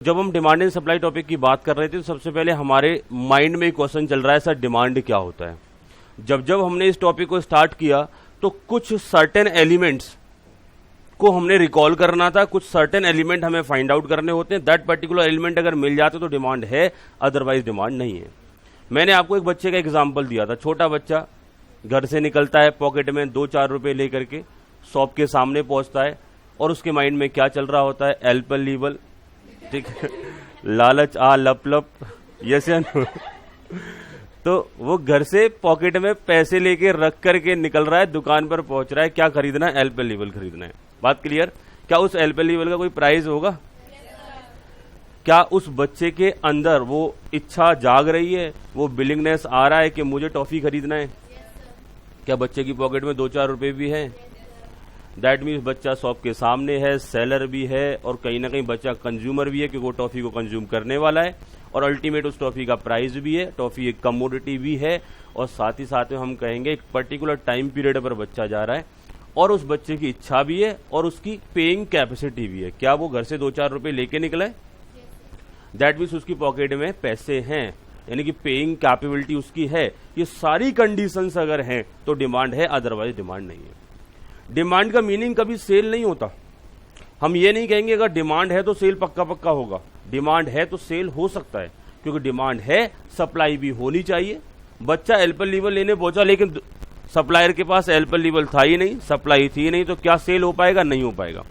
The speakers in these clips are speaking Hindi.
जब हम डिमांड एंड सप्लाई टॉपिक की बात कर रहे थे तो सबसे पहले हमारे माइंड में एक क्वेश्चन चल रहा है, सर डिमांड क्या होता है। जब हमने इस टॉपिक को स्टार्ट किया तो कुछ सर्टेन एलिमेंट्स को हमने रिकॉल करना था, कुछ सर्टेन एलिमेंट हमें फाइंड आउट करने होते हैं। दैट पर्टिकुलर एलिमेंट अगर मिल जाते तो डिमांड है, अदरवाइज डिमांड नहीं है। मैंने आपको एक बच्चे का एग्जाम्पल दिया था। छोटा बच्चा घर से निकलता है, पॉकेट में 2-4 रुपए लेकर के शॉप के सामने पहुंचता है और उसके माइंड में क्या चल रहा होता है, एल्पलीबल, ठीक है, लालच आ लप लप, यस या नो। तो वो घर से पॉकेट में पैसे लेके रख करके निकल रहा है, दुकान पर पहुंच रहा है, क्या खरीदना है, एल्पलीबल खरीदना है। बात क्लियर। क्या उस एल्पलीबल का कोई प्राइस होगा? क्या उस बच्चे के अंदर वो इच्छा जाग रही है, वो बिलिंगनेस आ रहा है कि मुझे टॉफी खरीदना है? क्या बच्चे की पॉकेट में 2-4 रुपए भी है? दैट मीन्स बच्चा शॉप के सामने है, सेलर भी है और कहीं ना कहीं बच्चा कंज्यूमर भी है क्योंकि वो टॉफी को कंज्यूम करने वाला है और अल्टीमेट उस टॉफी का प्राइस भी है। टॉफी एक कमोडिटी भी है और साथ ही साथ में हम कहेंगे एक पर्टिकुलर टाइम पीरियड पर बच्चा जा रहा है और उस बच्चे की इच्छा भी है और उसकी पेइंग कैपेसिटी भी है। क्या वो घर से 2-4 रुपए लेके निकला है? दैट मीन्स उसकी पॉकेट में पैसे हैं, यानी कि पेइंग कैपेबिलिटी उसकी है। ये सारी कंडीशंस अगर हैं तो डिमांड है, अदरवाइज डिमांड नहीं है। डिमांड का मीनिंग कभी सेल नहीं होता। हम ये नहीं कहेंगे अगर डिमांड है तो सेल पक्का पक्का होगा। डिमांड है तो सेल हो सकता है, क्योंकि डिमांड है, सप्लाई भी होनी चाहिए। बच्चा एल्पलीबल लेने पहुंचा लेकिन सप्लायर के पास एल्पलीबल था ही नहीं, सप्लाई थी नहीं, तो क्या सेल हो पाएगा? नहीं हो पाएगा।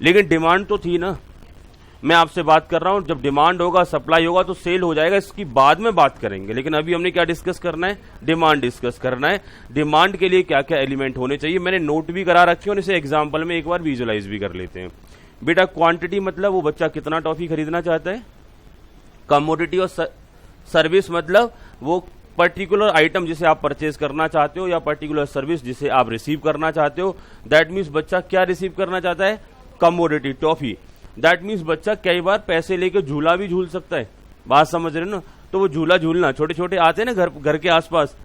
लेकिन डिमांड तो थी ना। मैं आपसे बात कर रहा हूं, जब डिमांड होगा, सप्लाई होगा तो सेल हो जाएगा। इसकी बाद में बात करेंगे, लेकिन अभी हमने क्या डिस्कस करना है? डिमांड डिस्कस करना है। डिमांड के लिए क्या क्या एलिमेंट होने चाहिए मैंने नोट भी करा रखे और इसे एग्जांपल में एक बार विजुअलाइज भी कर लेते हैं। बेटा क्वांटिटी मतलब वो बच्चा कितना टॉफी खरीदना चाहता है। कमोडिटी और सर्विस मतलब वो पर्टिकुलर आइटम जिसे आप परचेज करना चाहते हो या पर्टिकुलर सर्विस जिसे आप रिसीव करना चाहते हो। दैट मीन्स बच्चा क्या रिसीव करना चाहता है? Commodity, toffee. दैट मीन्स बच्चा कई बार पैसे लेके झूला भी झूल सकता है। बात समझ रहे हो ना? तो वो झूला झूलना, छोटे छोटे आते हैं ना घर के आसपास,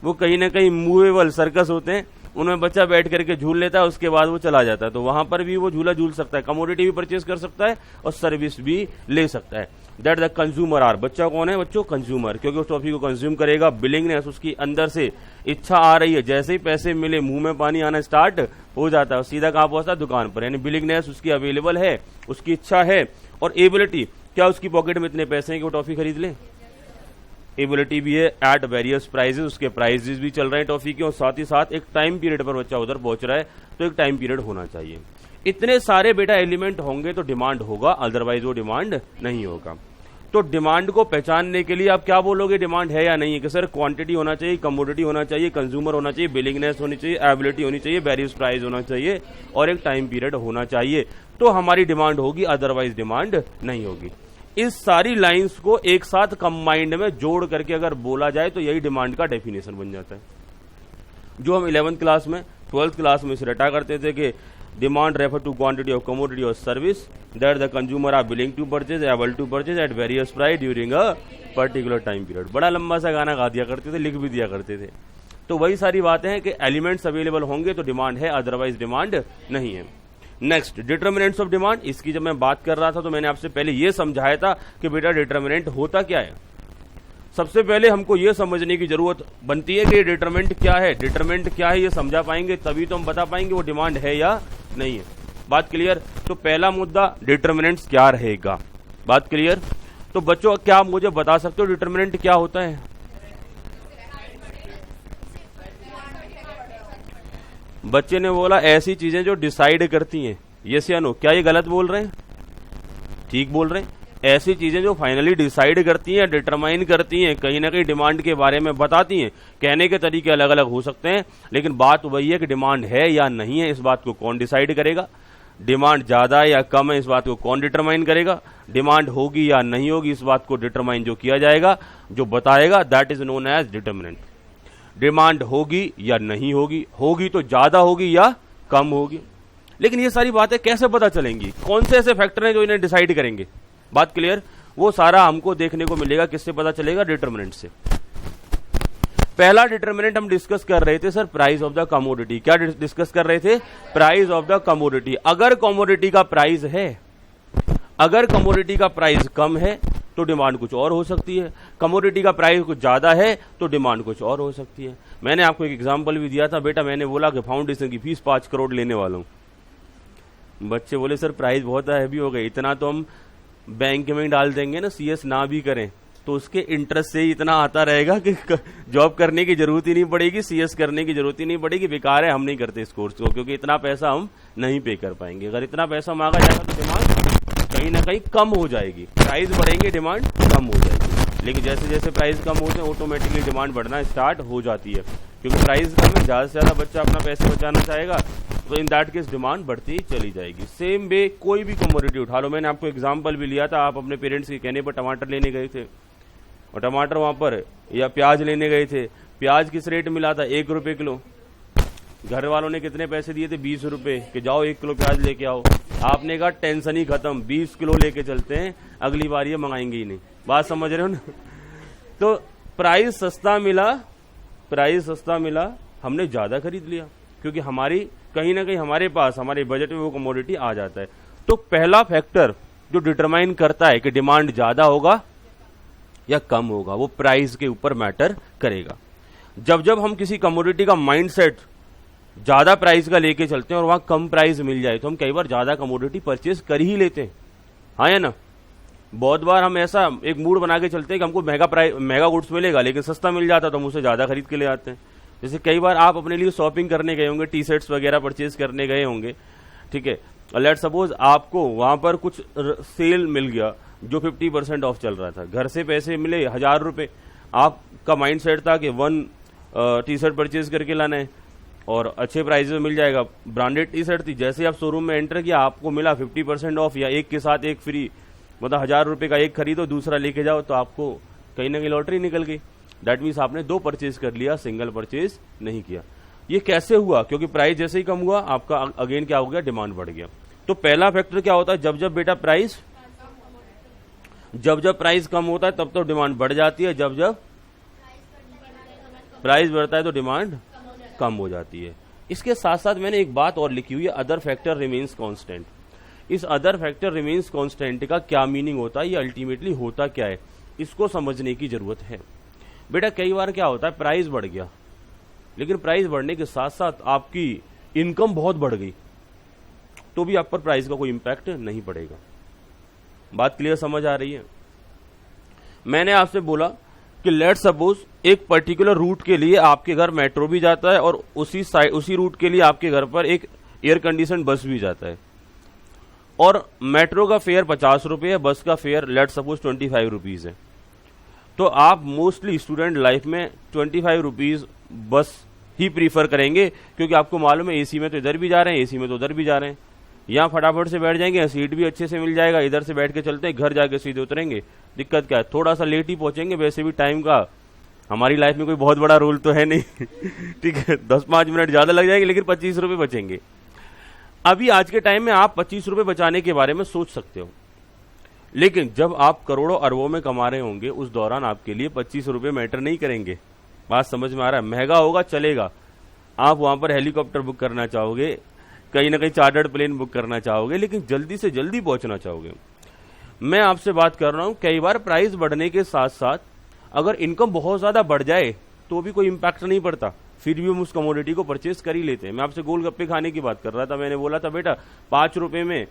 वो कहीं ना कहीं मूवेबल सर्कस होते हैं, उनमें बच्चा बैठ करके झूल लेता है, उसके बाद वो चला जाता है। तो वहां पर भी वो झूला झूल सकता है, कमोडिटी भी परचेज कर सकता है और सर्विस भी ले सकता है। That the consumer are. बच्चा कौन है? बच्चों कंज्यूमर, क्योंकि उस टॉफी को कंज्यूम करेगा। बिलिंगनेस, उसकी अंदर से इच्छा आ रही है, जैसे ही पैसे मिले मुंह में पानी आना स्टार्ट हो जाता है, सीधा कहां पहुंचता है? दुकान पर। यानी बिलिंगनेस उसकी अवेलेबल है, उसकी इच्छा है। और एबिलिटी, क्या उसकी पॉकेट में इतने पैसे हैं कि वो टॉफी खरीद ले? एबिलिटी भी है। एट वेरियस प्राइजेस, उसके प्राइजेस भी चल रहे हैं टॉफी के, और साथ ही साथ एक टाइम पीरियड पर बच्चा उधर पहुंच रहा है, तो एक टाइम पीरियड होना चाहिए। इतने सारे बेटा एलिमेंट होंगे तो डिमांड होगा, अदरवाइज वो डिमांड नहीं होगा। तो डिमांड को पहचानने के लिए आप क्या बोलोगे? डिमांड है या नहीं है? कि सर क्वांटिटी होना चाहिए, कमोडिटी होना चाहिए, कंज्यूमर होना चाहिए, बिलिंगनेस होनी चाहिए, एबिलिटी होनी चाहिए, वेरियस प्राइस होना चाहिए और एक टाइम पीरियड होना चाहिए, तो हमारी डिमांड होगी, अदरवाइज डिमांड नहीं होगी। इस सारी लाइंस को एक साथ कंबाइंड में जोड़ करके अगर बोला जाए तो यही डिमांड का डेफिनेशन बन जाता है, जो हम 11th क्लास में 12th क्लास में इसे रटा करते थे कि demand refer to quantity of commodity और service that the consumer are willing to purchase, able to purchase at various price during a particular time period. बड़ा लंबा सा गाना गा दिया करते थे, लिख भी दिया करते थे। तो वही सारी बातें हैं कि एलिमेंट्स अवेलेबल होंगे तो डिमांड है, अदरवाइज डिमांड नहीं है। Next, determinants of demand. इसकी जब मैं बात कर रहा था तो मैंने आपसे पहले यह समझाया था कि बेटा डिटर्मिनेंट होता क्या है। सबसे पहले हमको यह समझने की जरूरत बनती है कि डिटरमिनेंट क्या है। डिटरमिनेंट क्या है ये समझा पाएंगे तभी तो हम बता पाएंगे वो डिमांड है या नहीं है। बात क्लियर? तो पहला मुद्दा डिटरमिनेंट्स क्या रहेगा। बात क्लियर? तो बच्चों क्या आप मुझे बता सकते हो डिटरमिनेंट क्या होता है? बच्चे ने बोला ऐसी चीजें जो डिसाइड करती हैं। यस या नो? क्या ये गलत बोल रहे हैं? ठीक बोल रहे हैं। ऐसी चीजें जो फाइनली डिसाइड करती हैं, डिटरमाइन करती हैं, कहीं ना कहीं डिमांड के बारे में बताती हैं। कहने के तरीके अलग अलग हो सकते हैं, लेकिन बात वही है कि डिमांड है या नहीं है, इस बात को कौन डिसाइड करेगा। डिमांड ज्यादा है या कम है, इस बात को कौन डिटरमाइन करेगा। डिमांड होगी या नहीं होगी, इस बात को डिटरमाइन जो किया जाएगा, जो बताएगा, that is known as determinant. Demand होगी या नहीं होगी, होगी तो ज्यादा होगी या कम होगी। लेकिन ये सारी बातें कैसे पता चलेंगी? कौन से ऐसे फैक्टर हैं जो इन्हें डिसाइड करेंगे? बात क्लियर? वो सारा हमको देखने को मिलेगा। किससे पता चलेगा? डिटरमिनेंट से। पहला डिटरमिनेंट हम डिस्कस कर रहे थे sir, price of the commodity. क्या डिस्कस कर रहे थे? Price of the commodity. अगर कमोडिटी का प्राइस है अगर कमोडिटी का प्राइस कम है तो डिमांड कुछ और हो सकती है, कमोडिटी का प्राइस कुछ ज्यादा है तो डिमांड कुछ और हो सकती है। मैंने आपको एक एग्जांपल भी दिया था बेटा, मैंने बोला कि फाउंडेशन की फीस 5 करोड़ लेने वाला हूं। बच्चे बोले सर प्राइस बहुत हैवी हो गई, इतना तो हम बैंक में डाल देंगे ना, सीएस ना भी करें तो उसके इंटरेस्ट से ही इतना आता रहेगा कि जॉब करने की जरूरत ही नहीं पड़ेगी, सीएस करने की जरूरत ही नहीं पड़ेगी, बेकार है, हम नहीं करते इस कोर्स को, क्योंकि इतना पैसा हम नहीं पे कर पाएंगे। अगर इतना पैसा मांगा जाएगा तो डिमांड कहीं ना कहीं कम हो जाएगी, प्राइस बढ़ेंगे डिमांड कम हो जाएगी। लेकिन जैसे जैसे प्राइस कम होते हैं ऑटोमेटिकली डिमांड बढ़ना स्टार्ट हो जाती है, क्योंकि प्राइस कम है, ज्यादा से ज्यादा बच्चा अपना पैसे बचाना चाहेगा, तो इन दैट केस डिमांड बढ़ती ही चली जाएगी। सेम वे कोई भी कमोडिटी उठा लो, मैंने आपको एग्जांपल भी लिया था, आप अपने पेरेंट्स के कहने पर टमाटर लेने गए थे और टमाटर वहां पर, या प्याज लेने गए थे, प्याज किस रेट मिला था, 1 रुपए किलो। घर वालों ने कितने पैसे दिए थे, 20 रुपए, कि जाओ 1 किलो प्याज लेके आओ। आपने कहा टेंशन ही खत्म, 20 किलो लेके चलते हैं, अगली बार ये मंगाएंगे ही नहीं। बात समझ रहे हो ना? तो प्राइस सस्ता मिला, प्राइस सस्ता मिला, हमने ज्यादा खरीद लिया, क्योंकि हमारी कहीं ना कहीं हमारे पास हमारे बजट में वो कमोडिटी आ जाता है। तो पहला फैक्टर जो डिटरमाइन करता है कि डिमांड ज्यादा होगा या कम होगा, वो प्राइस के ऊपर मैटर करेगा। जब जब हम किसी कमोडिटी का माइंडसेट ज्यादा प्राइस का लेके चलते हैं और वहां कम प्राइस मिल जाए तो हम कई बार ज्यादा कमोडिटी परचेज कर ही लेते हैं, हाँ या ना? बहुत बार हम ऐसा एक मूड बना के चलते हैं कि हमको महंगा गुड्स मिलेगा लेकिन सस्ता मिल जाता तो हम उसे ज्यादा खरीद के ले आते हैं। जैसे कई बार आप अपने लिए शॉपिंग करने गए होंगे, टी शर्ट्स वगैरह परचेज करने गए होंगे, ठीक है, लेट सपोज आपको वहां पर कुछ सेल मिल गया जो 50% ऑफ चल रहा था, घर से पैसे मिले 1000 रुपए, आपका माइंड सेट था कि 1 टी शर्ट परचेज करके लाना है और अच्छे प्राइस में मिल जाएगा, ब्रांडेड टी शर्ट थी। जैसे आप शोरूम में एंटर किया आपको मिला 50% ऑफ या एक के साथ एक फ्री, मतलब 1000 रुपए का एक खरीदो दूसरा लेके जाओ, तो आपको कहीं ना कहीं लॉटरी निकल गई। दैट मीन्स आपने 2 परचेज कर लिया, सिंगल परचेज नहीं किया। ये कैसे हुआ? क्योंकि प्राइस जैसे ही कम हुआ आपका अगेन क्या हो गया, डिमांड बढ़ गया। तो पहला फैक्टर क्या होता है, जब जब बेटा प्राइस कम होता है तब तो डिमांड बढ़ जाती है, जब जब प्राइस बढ़ता है तो डिमांड कम हो जाती है। इसके साथ साथ मैंने एक बात और लिखी हुई है, अदर फैक्टर रिमेन्स कांस्टेंट। इस अदर फैक्टर रिमेन्स कांस्टेंट का क्या मीनिंग होता है, ये अल्टीमेटली होता क्या है, इसको समझने की जरूरत है। बेटा कई बार क्या होता है, प्राइस बढ़ गया लेकिन प्राइस बढ़ने के साथ साथ आपकी इनकम बहुत बढ़ गई तो भी आप पर प्राइस का कोई इंपैक्ट नहीं पड़ेगा। बात क्लियर समझ आ रही है? मैंने आपसे बोला कि लेट सपोज एक पर्टिकुलर रूट के लिए आपके घर मेट्रो भी जाता है और उसी रूट के लिए आपके घर पर एक एयर कंडीशन बस भी जाता है, और मेट्रो का फेयर 50 रुपये है, बस का फेयर लेट सपोज 25 रुपीज है। तो आप मोस्टली स्टूडेंट लाइफ में 25 रुपीज बस ही प्रीफर करेंगे, क्योंकि आपको मालूम है एसी में तो इधर भी जा रहे हैं, एसी में तो उधर भी जा रहे हैं, यहाँ फटाफट से बैठ जाएंगे, सीट भी अच्छे से मिल जाएगा, इधर से बैठ के चलते हैं, घर जाके सीधे उतरेंगे। दिक्कत क्या है, थोड़ा सा लेट ही पहुंचेंगे, वैसे भी टाइम का हमारी लाइफ में कोई बहुत बड़ा रोल तो है नहीं ठीक है, 10-5 मिनट ज्यादा लग जाएंगे लेकिन 25 रुपए बचेंगे। अभी आज के टाइम में आप 25 रुपए बचाने के बारे में सोच सकते हो, लेकिन जब आप करोड़ों अरबों में कमा रहे होंगे उस दौरान आपके लिए 25 रुपए मैटर नहीं करेंगे। बात समझ में आ रहा है? महंगा होगा चलेगा, आप वहां पर हेलीकॉप्टर बुक करना चाहोगे, कहीं ना कहीं चार्टर्ड प्लेन बुक करना चाहोगे, लेकिन जल्दी से जल्दी पहुंचना चाहोगे। मैं आपसे बात कर रहा हूं, कई बार प्राइस बढ़ने के साथ साथ अगर इनकम बहुत ज्यादा बढ़ जाए तो भी कोई इंपैक्ट नहीं पड़ता, फिर भी हम उस कमोडिटी को परचेज कर ही लेते हैं। मैं आपसे गोलगप्पे खाने की बात कर रहा था, मैंने बोला था बेटा 5 रुपए में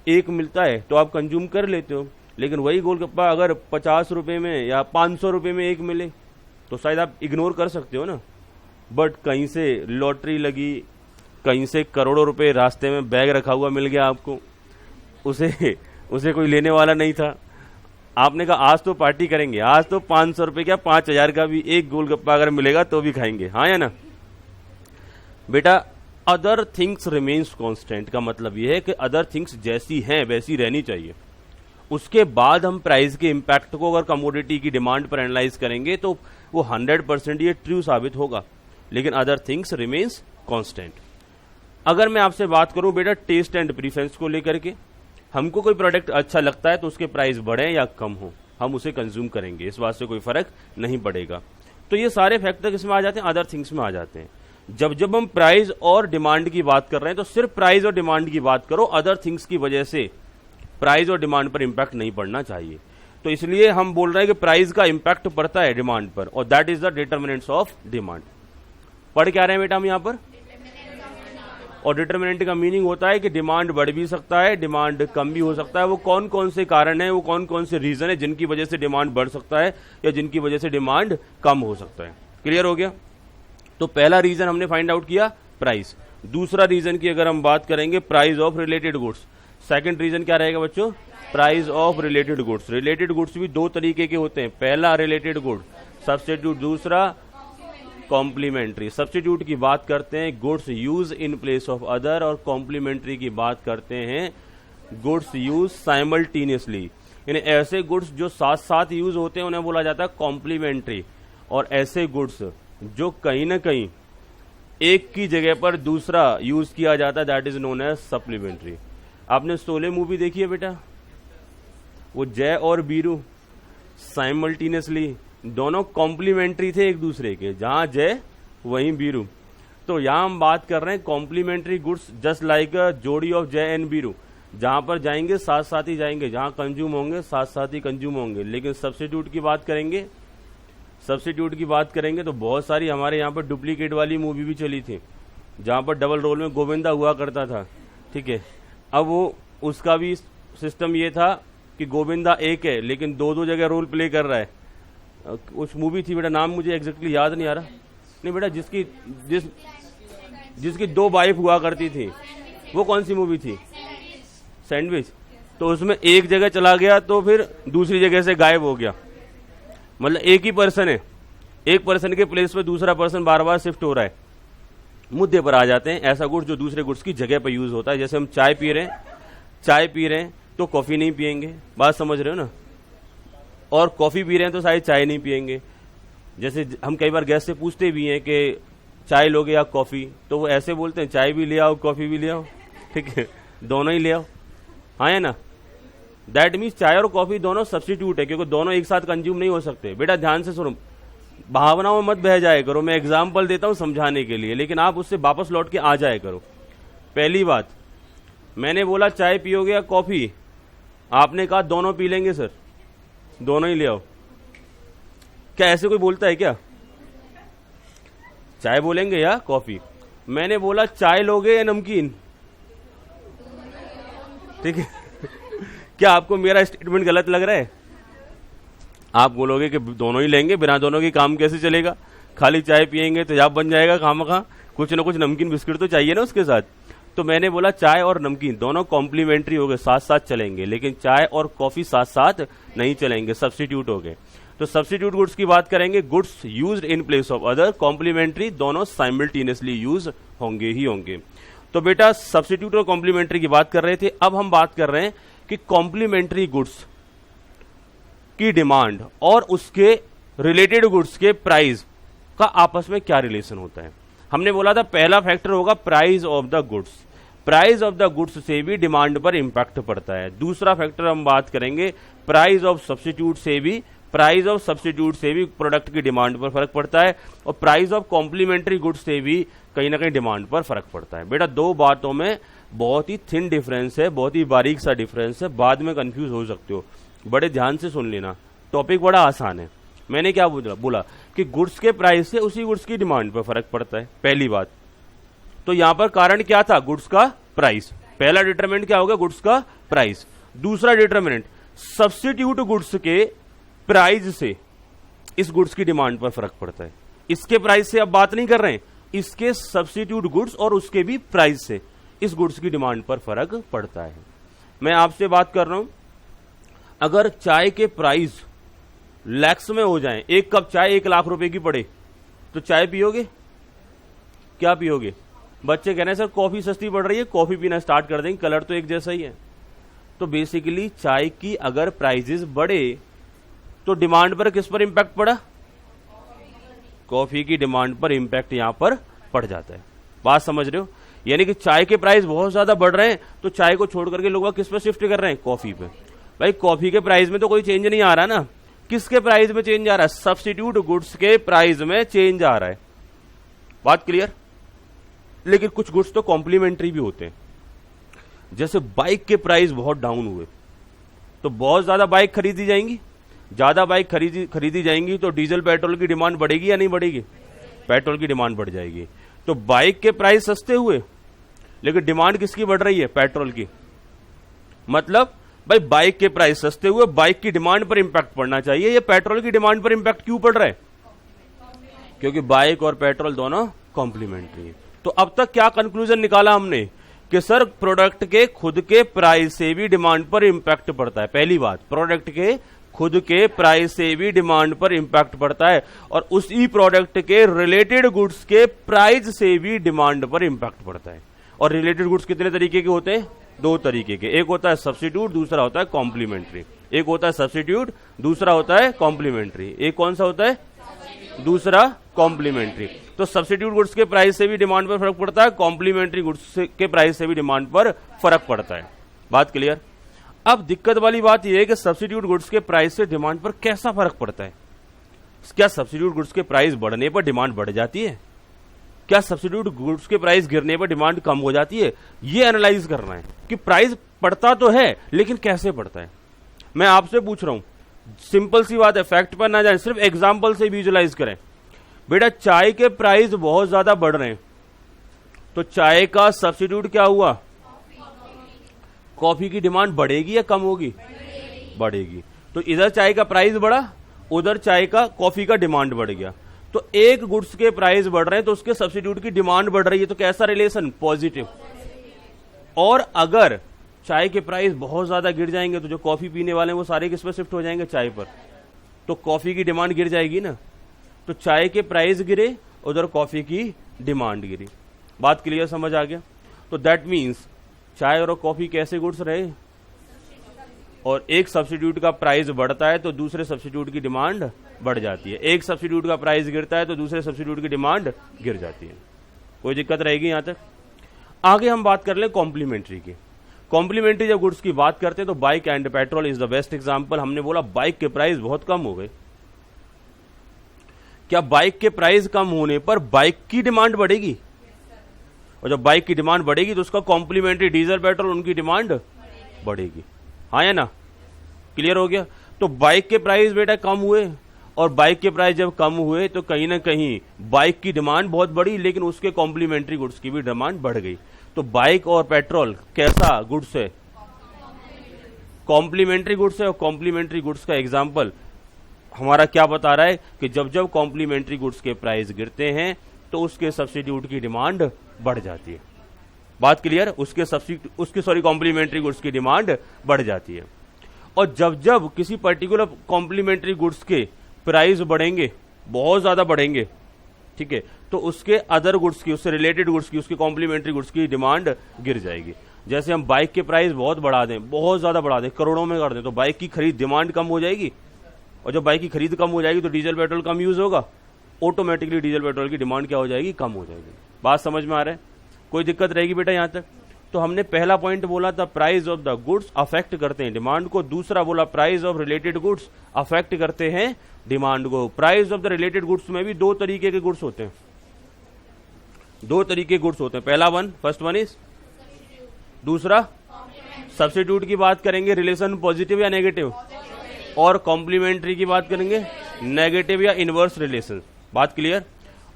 एक मिलता है तो आप कंज्यूम कर लेते हो, लेकिन वही गोलगप्पा अगर 50 रुपए में या 500 रुपए में एक मिले तो शायद आप इग्नोर कर सकते हो ना। बट कहीं से लॉटरी लगी, कहीं से करोड़ों रुपए रास्ते में बैग रखा हुआ मिल गया आपको, उसे कोई लेने वाला नहीं था, आपने कहा आज तो पार्टी करेंगे, आज तो 500 रुपए क्या 5000 का भी एक गोलगप्पा अगर मिलेगा तो भी खाएंगे, हाँ या ना? बेटा अदर थिंग्स रिमेन्स कांस्टेंट का मतलब यह है कि अदर थिंग्स जैसी हैं वैसी रहनी चाहिए। उसके बाद हम प्राइस के इंपैक्ट को अगर कमोडिटी की डिमांड पर एनालाइज करेंगे तो वो 100% ये ट्रू साबित होगा, लेकिन अदर थिंग्स रिमेन्स कांस्टेंट। अगर मैं आपसे बात करूं बेटा टेस्ट एंड प्रीफरेंस को लेकर के, हमको कोई प्रोडक्ट अच्छा लगता है तो उसके प्राइस बढ़े या कम हो हम उसे कंज्यूम करेंगे, इस बात से कोई फर्क नहीं पड़ेगा। तो ये सारे फैक्टर किसमें आ जाते हैं, अदर थिंग्स में आ जाते हैं। जब हम प्राइस और डिमांड की बात कर रहे हैं तो सिर्फ प्राइस और डिमांड की बात करो, अदर थिंग्स की वजह से प्राइस और डिमांड पर इंपैक्ट नहीं पड़ना चाहिए। तो इसलिए हम बोल रहे हैं कि प्राइस का इंपैक्ट पड़ता है डिमांड पर, और that is the determinants of demand. पढ़ क्या रहे हैं बेटा हम यहां पर? और डिटर्मिनेंट का मीनिंग होता है कि डिमांड बढ़ भी सकता है, डिमांड कम भी हो सकता है। वो कौन कौन से कारण है, वो कौन कौन से रीजन है जिनकी वजह से डिमांड बढ़ सकता है या जिनकी वजह से डिमांड कम हो सकता है। क्लियर हो गया? तो पहला रीजन हमने फाइंड आउट किया प्राइस। दूसरा रीजन की अगर हम बात करेंगे, price of related goods. Second reason क्या रहेगा बच्चों? Price of related goods. Related goods भी दो तरीके के होते हैं, पहला रिलेटेड गुड सब्स्टिट्यूट, दूसरा कॉम्प्लीमेंट्री। सब्स्टिट्यूट की बात करते हैं goods use in place of other, और कॉम्प्लीमेंट्री की बात करते हैं गुड्स यूज साइमल्टेनियसली। यानी ऐसे गुड्स जो साथ साथ यूज होते हैं उन्हें बोला जाता है कॉम्प्लीमेंट्री, और ऐसे गुड्स जो कहीं ना कहीं एक की जगह पर दूसरा यूज किया जाता है, that is known as supplementary. आपने शोले मूवी देखी है बेटा? वो जय और बीरू साइमल्टेनियसली दोनों कॉम्प्लीमेंट्री थे एक दूसरे के, जहां जय वहीं बीरू। तो यहां हम बात कर रहे हैं complementary goods, just like a जोड़ी ऑफ जय एंड बीरू। जहां पर जाएंगे साथ साथ ही जाएंगे, जहां कंज्यूम होंगे साथ साथ ही कंज्यूम होंगे। लेकिन सब्स्टिट्यूट की बात करेंगे, सब्स्टिट्यूट की बात करेंगे तो बहुत सारी हमारे यहाँ पर डुप्लीकेट वाली मूवी भी चली थी, जहां पर डबल रोल में गोविंदा हुआ करता था। ठीक है, अब वो उसका भी सिस्टम ये था कि गोविंदा एक है लेकिन दो दो जगह रोल प्ले कर रहा है। उस मूवी थी बेटा, नाम मुझे एग्जैक्टली याद नहीं आ रहा। नहीं बेटा, जिसकी दो वाइफ हुआ करती थी, वो कौन सी मूवी थी? सैंडविच। तो उसमें एक जगह चला गया तो फिर दूसरी जगह से गायब हो गया। मतलब एक ही पर्सन है, एक पर्सन के प्लेस पे दूसरा पर्सन बार बार शिफ्ट हो रहा है। मुद्दे पर आ जाते हैं, ऐसा गुड्स जो दूसरे गुड्स की जगह पर यूज होता है। जैसे हम चाय पी रहे हैं तो कॉफी नहीं पियेंगे, बात समझ रहे हो ना? और कॉफी पी रहे हैं तो शायद चाय नहीं पियेंगे। जैसे हम कई बार गेस्ट से पूछते भी हैं कि चाय लोगे या कॉफी, तो वो ऐसे बोलते हैं चाय भी ले आओ कॉफी भी ले आओ। ठीक है, दोनों ही ले आओ, हाँ है ना? दैट मीन्स चाय और कॉफी दोनों सब्स्टिट्यूट है, क्योंकि दोनों एक साथ कंज्यूम नहीं हो सकते। बेटा ध्यान से सुनो, भावनाओं में मत बह जाए करो। मैं एग्जाम्पल देता हूं समझाने के लिए, लेकिन आप उससे वापस लौट के आ जाए करो। पहली बात, मैंने बोला चाय पियोगे या कॉफी, आपने कहा दोनों पी लेंगे सर, दोनों ही ले आओ। क्या ऐसे कोई बोलता है क्या? चाय बोलेंगे या कॉफी? मैंने बोला चाय लोगे या नमकीन? ठीक है क्या आपको मेरा स्टेटमेंट गलत लग रहा है? आप बोलोगे कि दोनों ही लेंगे, बिना दोनों के काम कैसे चलेगा? खाली चाय पियेंगे तो जाप बन जाएगा खामखा, कुछ ना कुछ नमकीन बिस्किट तो चाहिए ना उसके साथ। तो मैंने बोला चाय और नमकीन दोनों कॉम्प्लीमेंट्री हो गए, साथ साथ चलेंगे, लेकिन चाय और कॉफी साथ साथ नहीं चलेंगे, सब्स्टिट्यूट हो गए। तो सब्स्टिट्यूट गुड्स की बात करेंगे, goods used in place of other, complementary दोनों साइमल्टेनियसली यूज होंगे ही होंगे। तो बेटा सब्स्टिट्यूट और कॉम्प्लीमेंट्री की बात कर रहे थे, अब हम बात कर रहे हैं कि कॉम्प्लीमेंट्री गुड्स की डिमांड और उसके रिलेटेड गुड्स के प्राइस का आपस में क्या रिलेशन होता है। हमने बोला था पहला फैक्टर होगा price of the goods, price of the goods से भी डिमांड पर इंपैक्ट पड़ता है। दूसरा फैक्टर हम बात करेंगे प्राइस ऑफ सब्स्टिट्यूट से भी, प्राइस ऑफ सब्स्टिट्यूट से भी प्रोडक्ट की डिमांड पर फर्क पड़ता है, और प्राइस ऑफ कॉम्प्लीमेंट्री गुड्स से भी कहीं ना कहीं डिमांड पर फर्क पड़ता है। बेटा दो बातों में बहुत ही थिन डिफरेंस है, बहुत ही बारीक सा डिफरेंस है, बाद में कंफ्यूज हो सकते हो। बड़े ध्यान से सुन लेना, टॉपिक बड़ा आसान है। मैंने क्या बोला कि गुड्स के प्राइस से उसी गुड्स की डिमांड पर फर्क पड़ता है, पहली बात। तो यहां पर कारण क्या था? गुड्स का प्राइस। पहला डिटरमिनेंट क्या होगा? गुड्स का प्राइस। दूसरा डिटरमिनेंट सब्स्टिट्यूट गुड्स के प्राइस से इस गुड्स की डिमांड पर फर्क पड़ता है। इसके प्राइस से अब बात नहीं कर रहे हैं, इसके सब्स्टिट्यूट गुड्स और उसके भी प्राइस से इस गुड्स की डिमांड पर फर्क पड़ता है। मैं आपसे बात कर रहा हूं, अगर चाय के प्राइस लैक्स में हो जाएं, एक कप चाय 1 लाख रुपए की पड़े, तो चाय पियोगे? क्या पियोगे? बच्चे कह रहे हैं सर कॉफी सस्ती पड़ रही है, कॉफी पीना स्टार्ट कर देंगे, कलर तो एक जैसा ही है। तो बेसिकली चाय की अगर प्राइजेस बढ़े तो डिमांड पर किस पर इंपैक्ट पड़ा? कॉफी की डिमांड पर इंपैक्ट यहां पर पड़ जाता है। बात समझ रहे हो? यानी कि चाय के प्राइस बहुत ज्यादा बढ़ रहे हैं तो चाय को छोड़ करके लोग किस पर शिफ्ट कर रहे हैं? कॉफी पे। भाई कॉफी के प्राइस में तो कोई चेंज नहीं आ रहा ना, किसके प्राइस में चेंज आ रहा है? सब्स्टिट्यूट गुड्स के प्राइस में चेंज आ रहा है। बात क्लियर? लेकिन कुछ गुड्स तो कॉम्प्लीमेंट्री भी होते हैं। जैसे बाइक के प्राइस बहुत डाउन हुए, तो बहुत ज्यादा बाइक खरीदी जाएंगी, ज्यादा बाइक खरीदी जाएंगी तो डीजल पेट्रोल की डिमांड बढ़ेगी या नहीं बढ़ेगी? पेट्रोल की डिमांड बढ़ जाएगी। तो बाइक के प्राइस सस्ते हुए लेकिन डिमांड किसकी बढ़ रही है? पेट्रोल की। मतलब भाई बाइक के प्राइस सस्ते हुए, बाइक की डिमांड पर इंपैक्ट पड़ना चाहिए, ये पेट्रोल की डिमांड पर इंपैक्ट क्यों पड़ रहा है? क्योंकि बाइक और पेट्रोल दोनों कॉम्प्लीमेंट्री है। तो अब तक क्या कंक्लूजन निकाला हमने कि सर प्रोडक्ट के खुद के प्राइस से भी डिमांड पर इंपैक्ट पड़ता है। पहली बात, प्रोडक्ट के खुद के प्राइस से भी डिमांड पर इंपैक्ट पड़ता है, और उसी प्रोडक्ट के रिलेटेड गुड्स के प्राइस से भी डिमांड पर इंपैक्ट पड़ता है। और रिलेटेड गुड्स कितने तरीके के होते हैं? दो तरीके के, एक होता है सब्स्टिट्यूट, दूसरा होता है कॉम्प्लीमेंट्री। एक होता है सब्स्टिट्यूट, दूसरा होता है कॉम्प्लीमेंट्री। एक कौन सा होता है? दूसरा कॉम्प्लीमेंट्री। तो सब्स्टिट्यूट गुड्स के प्राइस से भी डिमांड पर फर्क पड़ता है, कॉम्प्लीमेंट्री गुड्स के प्राइस से भी डिमांड पर फर्क पड़ता है। बात क्लियर? अब दिक्कत वाली बात यह है कि सब्स्टिट्यूट गुड्स के प्राइस से डिमांड पर कैसा फर्क पड़ता है? क्या सब्स्टिट्यूट गुड्स के प्राइस बढ़ने पर डिमांड बढ़ जाती है? क्या सब्स्टिट्यूट गुड्स के प्राइस गिरने पर डिमांड कम हो जाती है? ये एनालाइज करना है कि प्राइस पड़ता तो है लेकिन कैसे पड़ता है। मैं आपसे पूछ रहा हूं, सिंपल सी बात है, फैक्ट पर ना जाए, सिर्फ एग्जांपल से विजुअलाइज करें। बेटा चाय के प्राइस बहुत ज्यादा बढ़ रहे हैं, तो चाय का सब्स्टिट्यूट क्या हुआ? कॉफी की डिमांड बढ़ेगी या कम होगी? बढ़ेगी। तो इधर चाय का प्राइस बढ़ा, उधर चाय का कॉफी का डिमांड बढ़ गया। तो एक गुड्स के प्राइस बढ़ रहे हैं तो उसके सब्स्टिट्यूट की डिमांड बढ़ रही है, तो कैसा रिलेशन? पॉजिटिव। और अगर चाय के प्राइस बहुत ज्यादा गिर जाएंगे तो जो कॉफी पीने वाले हैं वो सारे किस पर शिफ्ट हो जाएंगे? चाय पर। तो कॉफी की डिमांड गिर जाएगी ना। तो चाय के प्राइस गिरे, उधर कॉफी की डिमांड गिरी। बात क्लियर, समझ आ गया? तो दैट मीन्स चाय और कॉफी कैसे गुड्स रहे? और एक सब्स्टिट्यूट का प्राइस बढ़ता है तो दूसरे सब्स्टिट्यूट की डिमांड बढ़ जाती है, एक सब्स्टिट्यूट का प्राइस गिरता है तो दूसरे सब्स्टिट्यूट की डिमांड गिर जाती है। कोई दिक्कत रहेगी यहां तक? आगे हम बात कर ले कॉम्प्लीमेंट्री की। कॉम्प्लीमेंट्री जब गुड्स की बात करते हैं तो bike and petrol is the best example. हमने बोला बाइक के प्राइस बहुत कम हो गए, क्या बाइक के प्राइस कम होने पर बाइक की डिमांड बढ़ेगी? और जब बाइक की डिमांड बढ़ेगी तो उसका कॉम्प्लीमेंट्री डीजल पेट्रोल उनकी डिमांड बढ़ेगी। हाँ या ना? क्लियर हो गया? तो बाइक के प्राइस बेटा कम हुए, और बाइक के प्राइस जब कम हुए तो कहीं ना कहीं बाइक की डिमांड बहुत बढ़ी, लेकिन उसके कॉम्प्लीमेंट्री गुड्स की भी डिमांड बढ़ गई। तो बाइक और पेट्रोल कैसा गुड्स है? कॉम्प्लीमेंट्री गुड्स है। और कॉम्प्लीमेंट्री गुड्स का एग्जाम्पल हमारा क्या बता रहा है कि जब जब कॉम्प्लीमेंट्री गुड्स के प्राइस गिरते हैं तो उसके सब्स्टिट्यूट की डिमांड बढ़ जाती है। बात क्लियर? उसके कॉम्प्लीमेंट्री गुड्स की डिमांड बढ़ जाती है। और जब जब किसी पर्टिकुलर कॉम्प्लीमेंट्री गुड्स के प्राइस बढ़ेंगे, बहुत ज्यादा बढ़ेंगे, ठीक है, तो उसके अदर गुड्स की, उससे रिलेटेड गुड्स की, उसके कॉम्प्लीमेंट्री गुड्स की डिमांड गिर जाएगी। जैसे हम बाइक के प्राइस बहुत बढ़ा दें, बहुत ज्यादा बढ़ा दें, करोड़ों में कर दें, तो बाइक की खरीद डिमांड कम हो जाएगी, और जब बाइक की खरीद कम हो जाएगी तो डीजल पेट्रोल कम यूज होगा, ऑटोमेटिकली डीजल पेट्रोल की डिमांड क्या हो जाएगी? कम हो जाएगी। बात समझ में आ रहा है? कोई दिक्कत रहेगी बेटा यहां तक? तो हमने पहला पॉइंट बोला था price of the goods affect करते हैं डिमांड को, दूसरा बोला price of related goods affect करते हैं डिमांड को। Price of the related goods में भी दो तरीके के गुड्स होते हैं, दो तरीके के गुड्स होते हैं। पहला वन, फर्स्ट वन इज, दूसरा सब्स्टिट्यूट की बात करेंगे, रिलेशन पॉजिटिव या नेगेटिव, और कॉम्प्लीमेंट्री की बात करेंगे, नेगेटिव या इनवर्स रिलेशन। बात क्लियर?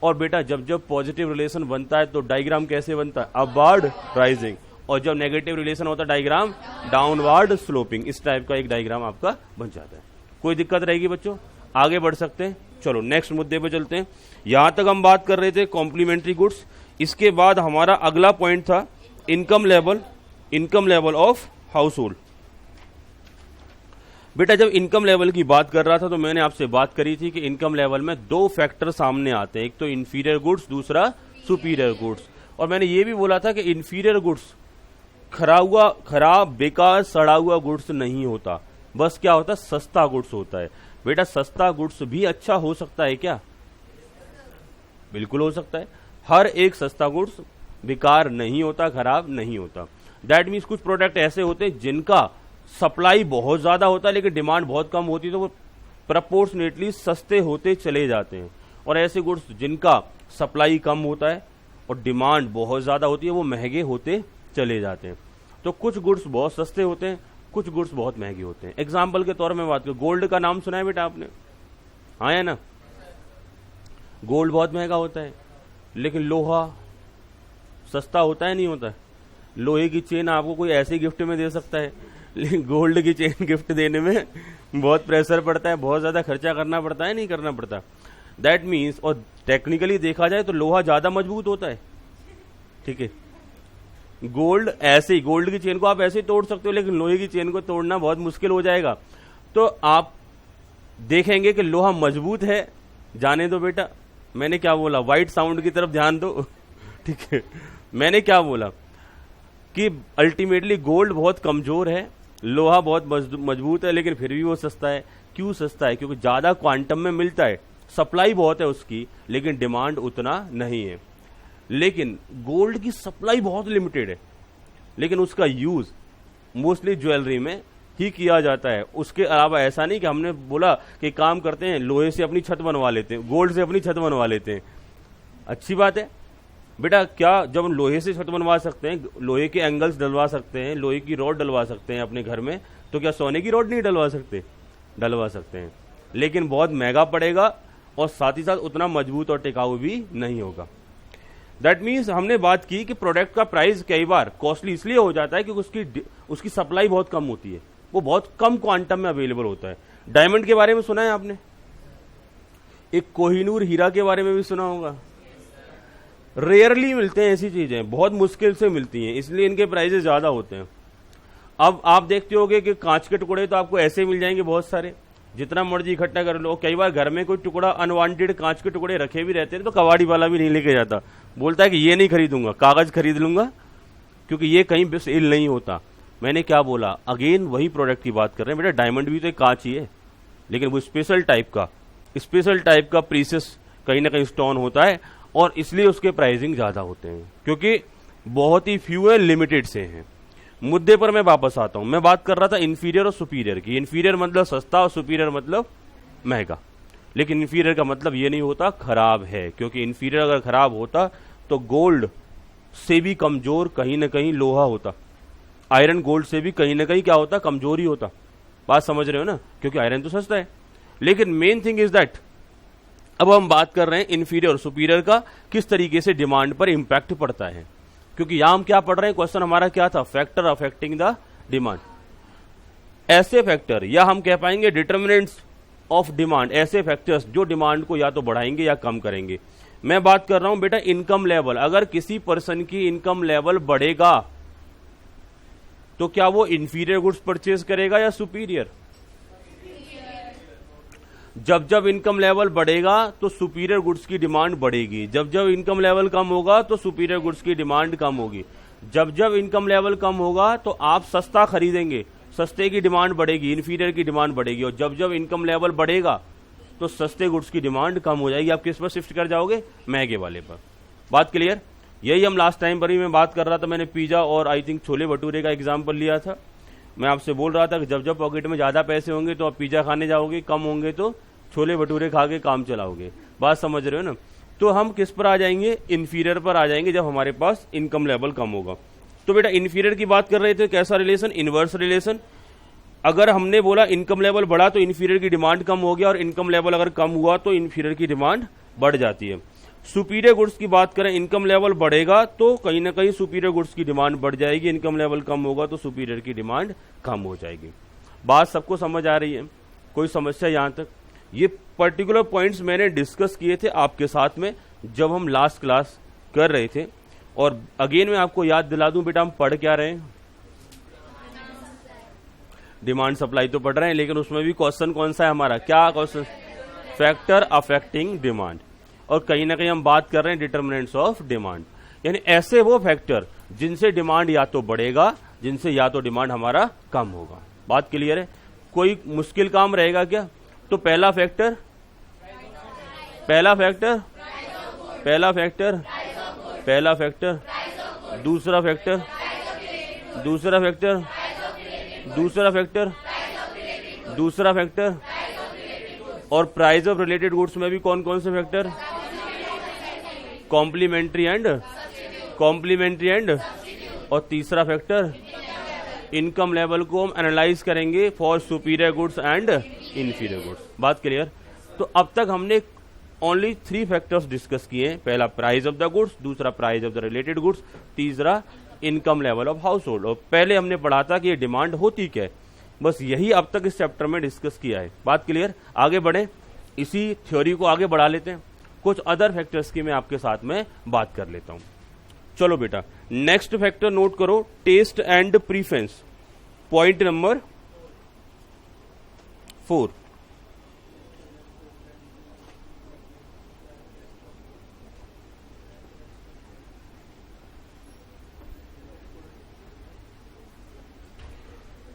और बेटा जब जब पॉजिटिव रिलेशन बनता है तो डायग्राम कैसे बनता है? अपवर्ड राइजिंग, और जब नेगेटिव रिलेशन होता है डायग्राम डाउनवर्ड स्लोपिंग। इस टाइप का एक डायग्राम आपका बन जाता है। कोई दिक्कत रहेगी बच्चों? आगे बढ़ सकते हैं? चलो नेक्स्ट मुद्दे पे चलते हैं। यहां तक हम बात कर रहे थे कॉम्प्लीमेंट्री गुड्स। इसके बाद हमारा अगला पॉइंट था income level of house hold. बेटा जब इनकम लेवल की बात कर रहा था तो मैंने आपसे बात करी थी कि इनकम लेवल में दो फैक्टर सामने आते हैं, एक तो इंफीरियर गुड्स, दूसरा सुपीरियर गुड्स। और मैंने ये भी बोला था कि इंफीरियर गुड्स खराब, बेकार, सड़ा हुआ गुड्स नहीं होता, बस क्या होता है? सस्ता गुड्स होता है। बेटा सस्ता गुड्स भी अच्छा हो सकता है क्या? बिल्कुल हो सकता है। हर एक सस्ता गुड्स बेकार नहीं होता, खराब नहीं होता। दैट मीन्स कुछ प्रोडक्ट ऐसे होते हैं जिनका सप्लाई बहुत ज्यादा होता है लेकिन डिमांड बहुत कम होती है, तो वो प्रपोर्शनेटली सस्ते होते चले जाते हैं। और ऐसे गुड्स जिनका सप्लाई कम होता है और डिमांड बहुत ज्यादा होती है, वो महंगे होते चले जाते हैं। तो कुछ गुड्स बहुत सस्ते होते हैं, कुछ गुड्स बहुत महंगे होते हैं। एग्जाम्पल के तौर में बात करूं, गोल्ड का नाम सुना है बेटा आपने? हाँ या ना? गोल्ड बहुत महंगा होता है, लेकिन लोहा सस्ता होता है नहीं होता है? लोहे की चेन आपको कोई ऐसे गिफ्ट में दे सकता है, लेकिन गोल्ड की चेन गिफ्ट देने में बहुत प्रेशर पड़ता है, बहुत ज्यादा खर्चा करना पड़ता है, नहीं करना पड़ता? दैट मीन्स, और टेक्निकली देखा जाए तो लोहा ज्यादा मजबूत होता है, ठीक है। गोल्ड ऐसे ही, गोल्ड की चेन को आप ऐसे ही तोड़ सकते हो, लेकिन लोहे की चेन को तोड़ना बहुत मुश्किल हो जाएगा। तो आप देखेंगे कि लोहा मजबूत है। जाने दो बेटा, मैंने क्या बोला, व्हाइट साउंड की तरफ ध्यान दो, ठीक है। मैंने क्या बोला कि अल्टीमेटली गोल्ड बहुत कमजोर है, लोहा बहुत मजबूत है, लेकिन फिर भी वो सस्ता है। क्यों सस्ता है? क्योंकि ज्यादा क्वांटम में मिलता है, सप्लाई बहुत है उसकी, लेकिन डिमांड उतना नहीं है। लेकिन गोल्ड की सप्लाई बहुत लिमिटेड है, लेकिन उसका यूज मोस्टली ज्वेलरी में ही किया जाता है। उसके अलावा ऐसा नहीं कि हमने बोला कि काम करते हैं लोहे से अपनी छत बनवा लेते हैं, गोल्ड से अपनी छत बनवा लेते हैं। अच्छी बात है बेटा, क्या जब हम लोहे से छत बनवा सकते हैं, लोहे के एंगल्स डलवा सकते हैं, लोहे की रॉड डलवा सकते हैं अपने घर में, तो क्या सोने की रॉड नहीं डलवा सकते? डलवा सकते हैं, लेकिन बहुत महंगा पड़ेगा और साथ ही साथ उतना मजबूत और टिकाऊ भी नहीं होगा। दैट मीन्स हमने बात की कि प्रोडक्ट का प्राइस कई बार कॉस्टली इसलिए हो जाता है क्योंकि उसकी सप्लाई बहुत कम होती है, वो बहुत कम क्वांटम में अवेलेबल होता है। डायमंड के बारे में सुना है आपने? एक कोहिनूर हीरा के बारे में भी सुना होगा। रेयरली मिलते हैं ऐसी चीजें, बहुत मुश्किल से मिलती हैं, इसलिए इनके प्राइसेस ज्यादा होते हैं। अब आप देखते होगे कि कांच के टुकड़े तो आपको ऐसे मिल जाएंगे बहुत सारे, जितना मर्जी इकट्ठा कर लो। कई बार घर में कोई टुकड़ा अनवांटेड कांच के टुकड़े रखे भी रहते हैं तो कबाड़ी वाला भी नहीं लेके जाता, बोलता है कि ये नहीं खरीदूंगा, कागज खरीद लूंगा, क्योंकि ये कहीं भी सेल नहीं होता। मैंने क्या बोला, अगेन वही प्रोडक्ट की बात कर रहे हैं बेटा। डायमंड भी तो एक कांच ही है, लेकिन वो स्पेशल टाइप का प्रीसियस कहीं ना कहीं स्टोन होता है, और इसलिए उसके प्राइसिंग ज्यादा होते हैं, क्योंकि बहुत ही फ्यू है, लिमिटेड से हैं। मुद्दे पर मैं वापस आता हूं। मैं बात कर रहा था इंफीरियर और सुपीरियर की। इंफीरियर मतलब सस्ता और सुपीरियर मतलब महंगा, लेकिन इंफीरियर का मतलब ये नहीं होता खराब है, क्योंकि इंफीरियर अगर खराब होता तो गोल्ड से भी कमजोर कहीं ना कहीं लोहा होता, आयरन गोल्ड से भी कहीं ना कहीं क्या होता, कमजोर ही होता। बात समझ रहे हो ना? क्योंकि आयरन तो सस्ता है। लेकिन मेन थिंग इज दैट अब हम बात कर रहे हैं इंफीरियर और सुपीरियर का किस तरीके से डिमांड पर इंपैक्ट पड़ता है, क्योंकि यहां हम क्या पढ़ रहे हैं, क्वेश्चन हमारा क्या था, फैक्टर अफेक्टिंग द डिमांड। ऐसे फैक्टर, या हम कह पाएंगे डिटर्मिनेंट्स ऑफ डिमांड, ऐसे फैक्टर्स जो डिमांड को या तो बढ़ाएंगे या कम करेंगे। मैं बात कर रहा हूं बेटा इनकम लेवल। अगर किसी पर्सन की इनकम लेवल बढ़ेगा तो क्या वो इंफीरियर गुड्स परचेज करेगा या सुपीरियर? जब जब इनकम लेवल बढ़ेगा तो सुपीरियर गुड्स की डिमांड बढ़ेगी, जब जब इनकम लेवल कम होगा तो सुपीरियर गुड्स की डिमांड कम होगी। जब जब इनकम लेवल कम होगा तो आप सस्ता खरीदेंगे, सस्ते की डिमांड बढ़ेगी, इंफीरियर की डिमांड बढ़ेगी। और जब जब इनकम लेवल बढ़ेगा तो सस्ते गुड्स की डिमांड कम हो जाएगी। आप किस पर शिफ्ट कर जाओगे? महंगे वाले पर। बात क्लियर? यही हम लास्ट टाइम पर ही मैं बात कर रहा था, मैंने पिज्जा और आई थिंक छोले भटूरे का एग्जाम्पल लिया था। मैं आपसे बोल रहा था कि जब जब पॉकेट में ज्यादा पैसे होंगे तो आप पिज्जा खाने जाओगे, कम होंगे तो छोले भटूरे खा के काम चलाओगे। बात समझ रहे हो ना? तो हम किस पर आ जाएंगे? इंफीरियर पर आ जाएंगे जब हमारे पास इनकम लेवल कम होगा। तो बेटा इंफीरियर की बात कर रहे थे, कैसा रिलेशन? Inverse relation. अगर हमने बोला इनकम लेवल बढ़ा तो इंफीरियर की डिमांड कम हो गया, और इनकम लेवल अगर कम हुआ तो इंफीरियर की डिमांड बढ़ जाती है। सुपीरियर गुड्स की बात करें, इनकम लेवल बढ़ेगा तो कहीं ना कहीं सुपीरियर गुड्स की डिमांड बढ़ जाएगी, इनकम लेवल कम होगा तो सुपीरियर की डिमांड कम हो जाएगी। बात सबको समझ आ रही है? कोई समस्या यहां तक? ये पर्टिकुलर पॉइंट्स मैंने डिस्कस किए थे आपके साथ में जब हम लास्ट क्लास कर रहे थे। और अगेन मैं आपको याद दिला दूं बेटा, हम पढ़ क्या रहे हैं? डिमांड सप्लाई तो पढ़ रहे हैं, लेकिन उसमें भी क्वेश्चन कौन सा है हमारा? क्या क्वेश्चन? Factor affecting demand. और कहीं ना कहीं हम बात कर रहे हैं डिटर्मिनेंट्स ऑफ डिमांड, यानी ऐसे वो फैक्टर जिनसे डिमांड या तो बढ़ेगा, जिनसे या तो डिमांड हमारा कम होगा। बात क्लियर है? कोई मुश्किल काम रहेगा क्या? तो पहला फैक्टर दूसरा फैक्टर और प्राइस ऑफ रिलेटेड गुड्स में भी कौन कौन से फैक्टर? कॉम्प्लीमेंट्री एंड और तीसरा फैक्टर इनकम लेवल को हम एनालाइज करेंगे for superior goods and inferior goods. बात क्लियर? तो अब तक हमने ओनली 3 फैक्टर्स डिस्कस किए। पहला प्राइस ऑफ द गुड्स, दूसरा price of the related goods, तीसरा income level of household. और पहले हमने पढ़ा था कि ये डिमांड होती क्या है, बस यही अब तक इस चैप्टर में डिस्कस किया है। बात क्लियर? आगे बढ़े, इसी थ्योरी को आगे बढ़ा लेते हैं। कुछ अदर फैक्टर्स की मैं आपके साथ में बात कर लेता हूं। चलो बेटा, नेक्स्ट फैक्टर नोट करो, taste and preference. Point number 4।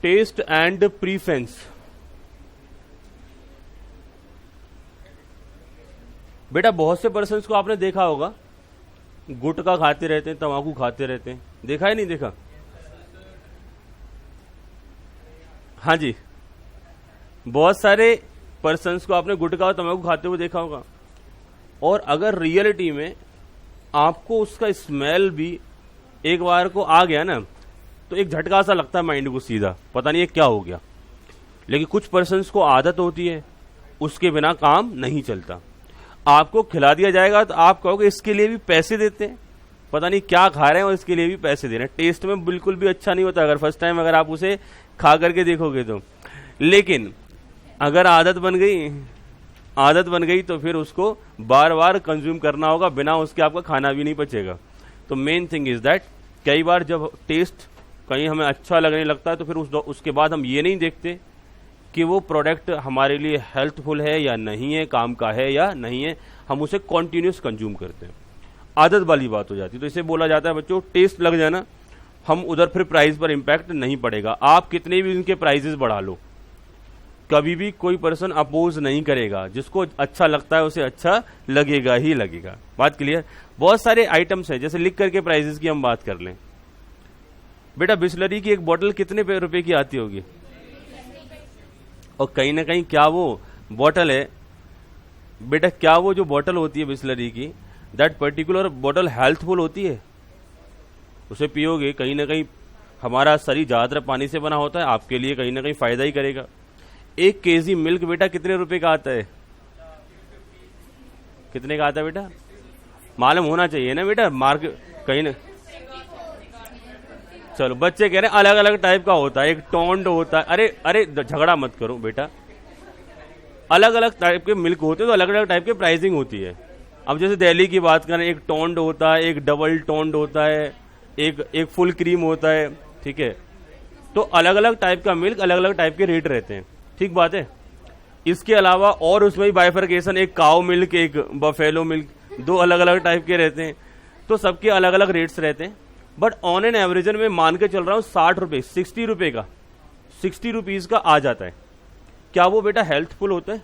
Taste and preference. बेटा बहुत से पर्सन्स को आपने देखा होगा, गुटखा खाते रहते हैं, तंबाकू खाते रहते हैं। देखा है नहीं देखा? हाँ जी, बहुत सारे पर्सन्स को आपने गुटखा और तंबाकू खाते हुए देखा होगा। और अगर रियलिटी में आपको उसका स्मेल भी एक बार को आ गया ना, तो एक झटका सा लगता है माइंड को, सीधा पता नहीं ये क्या हो गया। लेकिन कुछ पर्सन्स को आदत होती है, उसके बिना काम नहीं चलता। आपको खिला दिया जाएगा तो आप कहोगे इसके लिए भी पैसे देते हैं, पता नहीं क्या खा रहे हैं और इसके लिए भी पैसे दे रहे हैं। टेस्ट में बिल्कुल भी अच्छा नहीं होता अगर फर्स्ट टाइम अगर आप उसे खा करके देखोगे तो। लेकिन अगर आदत बन गई तो फिर उसको बार बार कंज्यूम करना होगा, बिना उसके आपका खाना भी नहीं पचेगा। तो मेन थिंग इज दैट कई बार जब टेस्ट कहीं हमें अच्छा लगने लगता है तो फिर उसके बाद हम ये नहीं देखते कि वो प्रोडक्ट हमारे लिए हेल्थफुल है या नहीं है, काम का है या नहीं है, हम उसे कॉन्टिन्यूस कंज्यूम करते हैं। आदत वाली बात हो जाती है। तो इसे बोला जाता है बच्चों, टेस्ट लग जाना, हम उधर फिर प्राइस पर इंपैक्ट नहीं पड़ेगा। आप कितने भी उनके प्राइसेस बढ़ा लो, कभी भी कोई पर्सन अपोज नहीं करेगा। जिसको अच्छा लगता है उसे अच्छा लगेगा ही लगेगा। बात क्लियर? बहुत सारे आइटम्स है, जैसे लिख करके प्राइसेस की हम बात कर लें। बेटा बिस्लरी की एक बोतल कितने रुपए की आती होगी? और कहीं ना कहीं क्या वो बोतल है बेटा, क्या वो जो बोतल होती है बिस्लरी की, दैट पर्टिकुलर बोतल हेल्थफुल होती है? उसे पियोगे कहीं ना कहीं हमारा शरीर ज्यादातर पानी से बना होता है, आपके लिए कहीं ना कहीं फायदा ही करेगा। 1 केजी मिल्क बेटा कितने रुपए का आता है? कितने का आता है बेटा? मालूम होना चाहिए ना बेटा, मार्केट कहीं ना। चलो बच्चे कह रहे हैं अलग अलग टाइप का होता है, एक टोंड होता है। अरे अरे झगड़ा मत करो बेटा, अलग अलग टाइप के मिल्क होते हैं तो अलग अलग टाइप के प्राइसिंग होती है। अब जैसे दिल्ली की बात करें, एक टोंड होता है, एक डबल टोंड होता है, एक फुल क्रीम होता है, ठीक है। तो अलग अलग टाइप का मिल्क, अलग अलग टाइप के रेट रहते हैं, ठीक बात है। इसके अलावा और उसमें भी बाइफर्केशन, एक काऊ मिल्क, एक बफेलो मिल्क, 2 अलग अलग टाइप के रहते हैं। तो सबके अलग अलग रेट्स रहते हैं। बट ऑन एन एवरेजन में मान के चल रहा हूं 60 रुपए, 60 रुपए का, 60 रुपीज का आ जाता है। क्या वो बेटा हेल्थफुल होता है?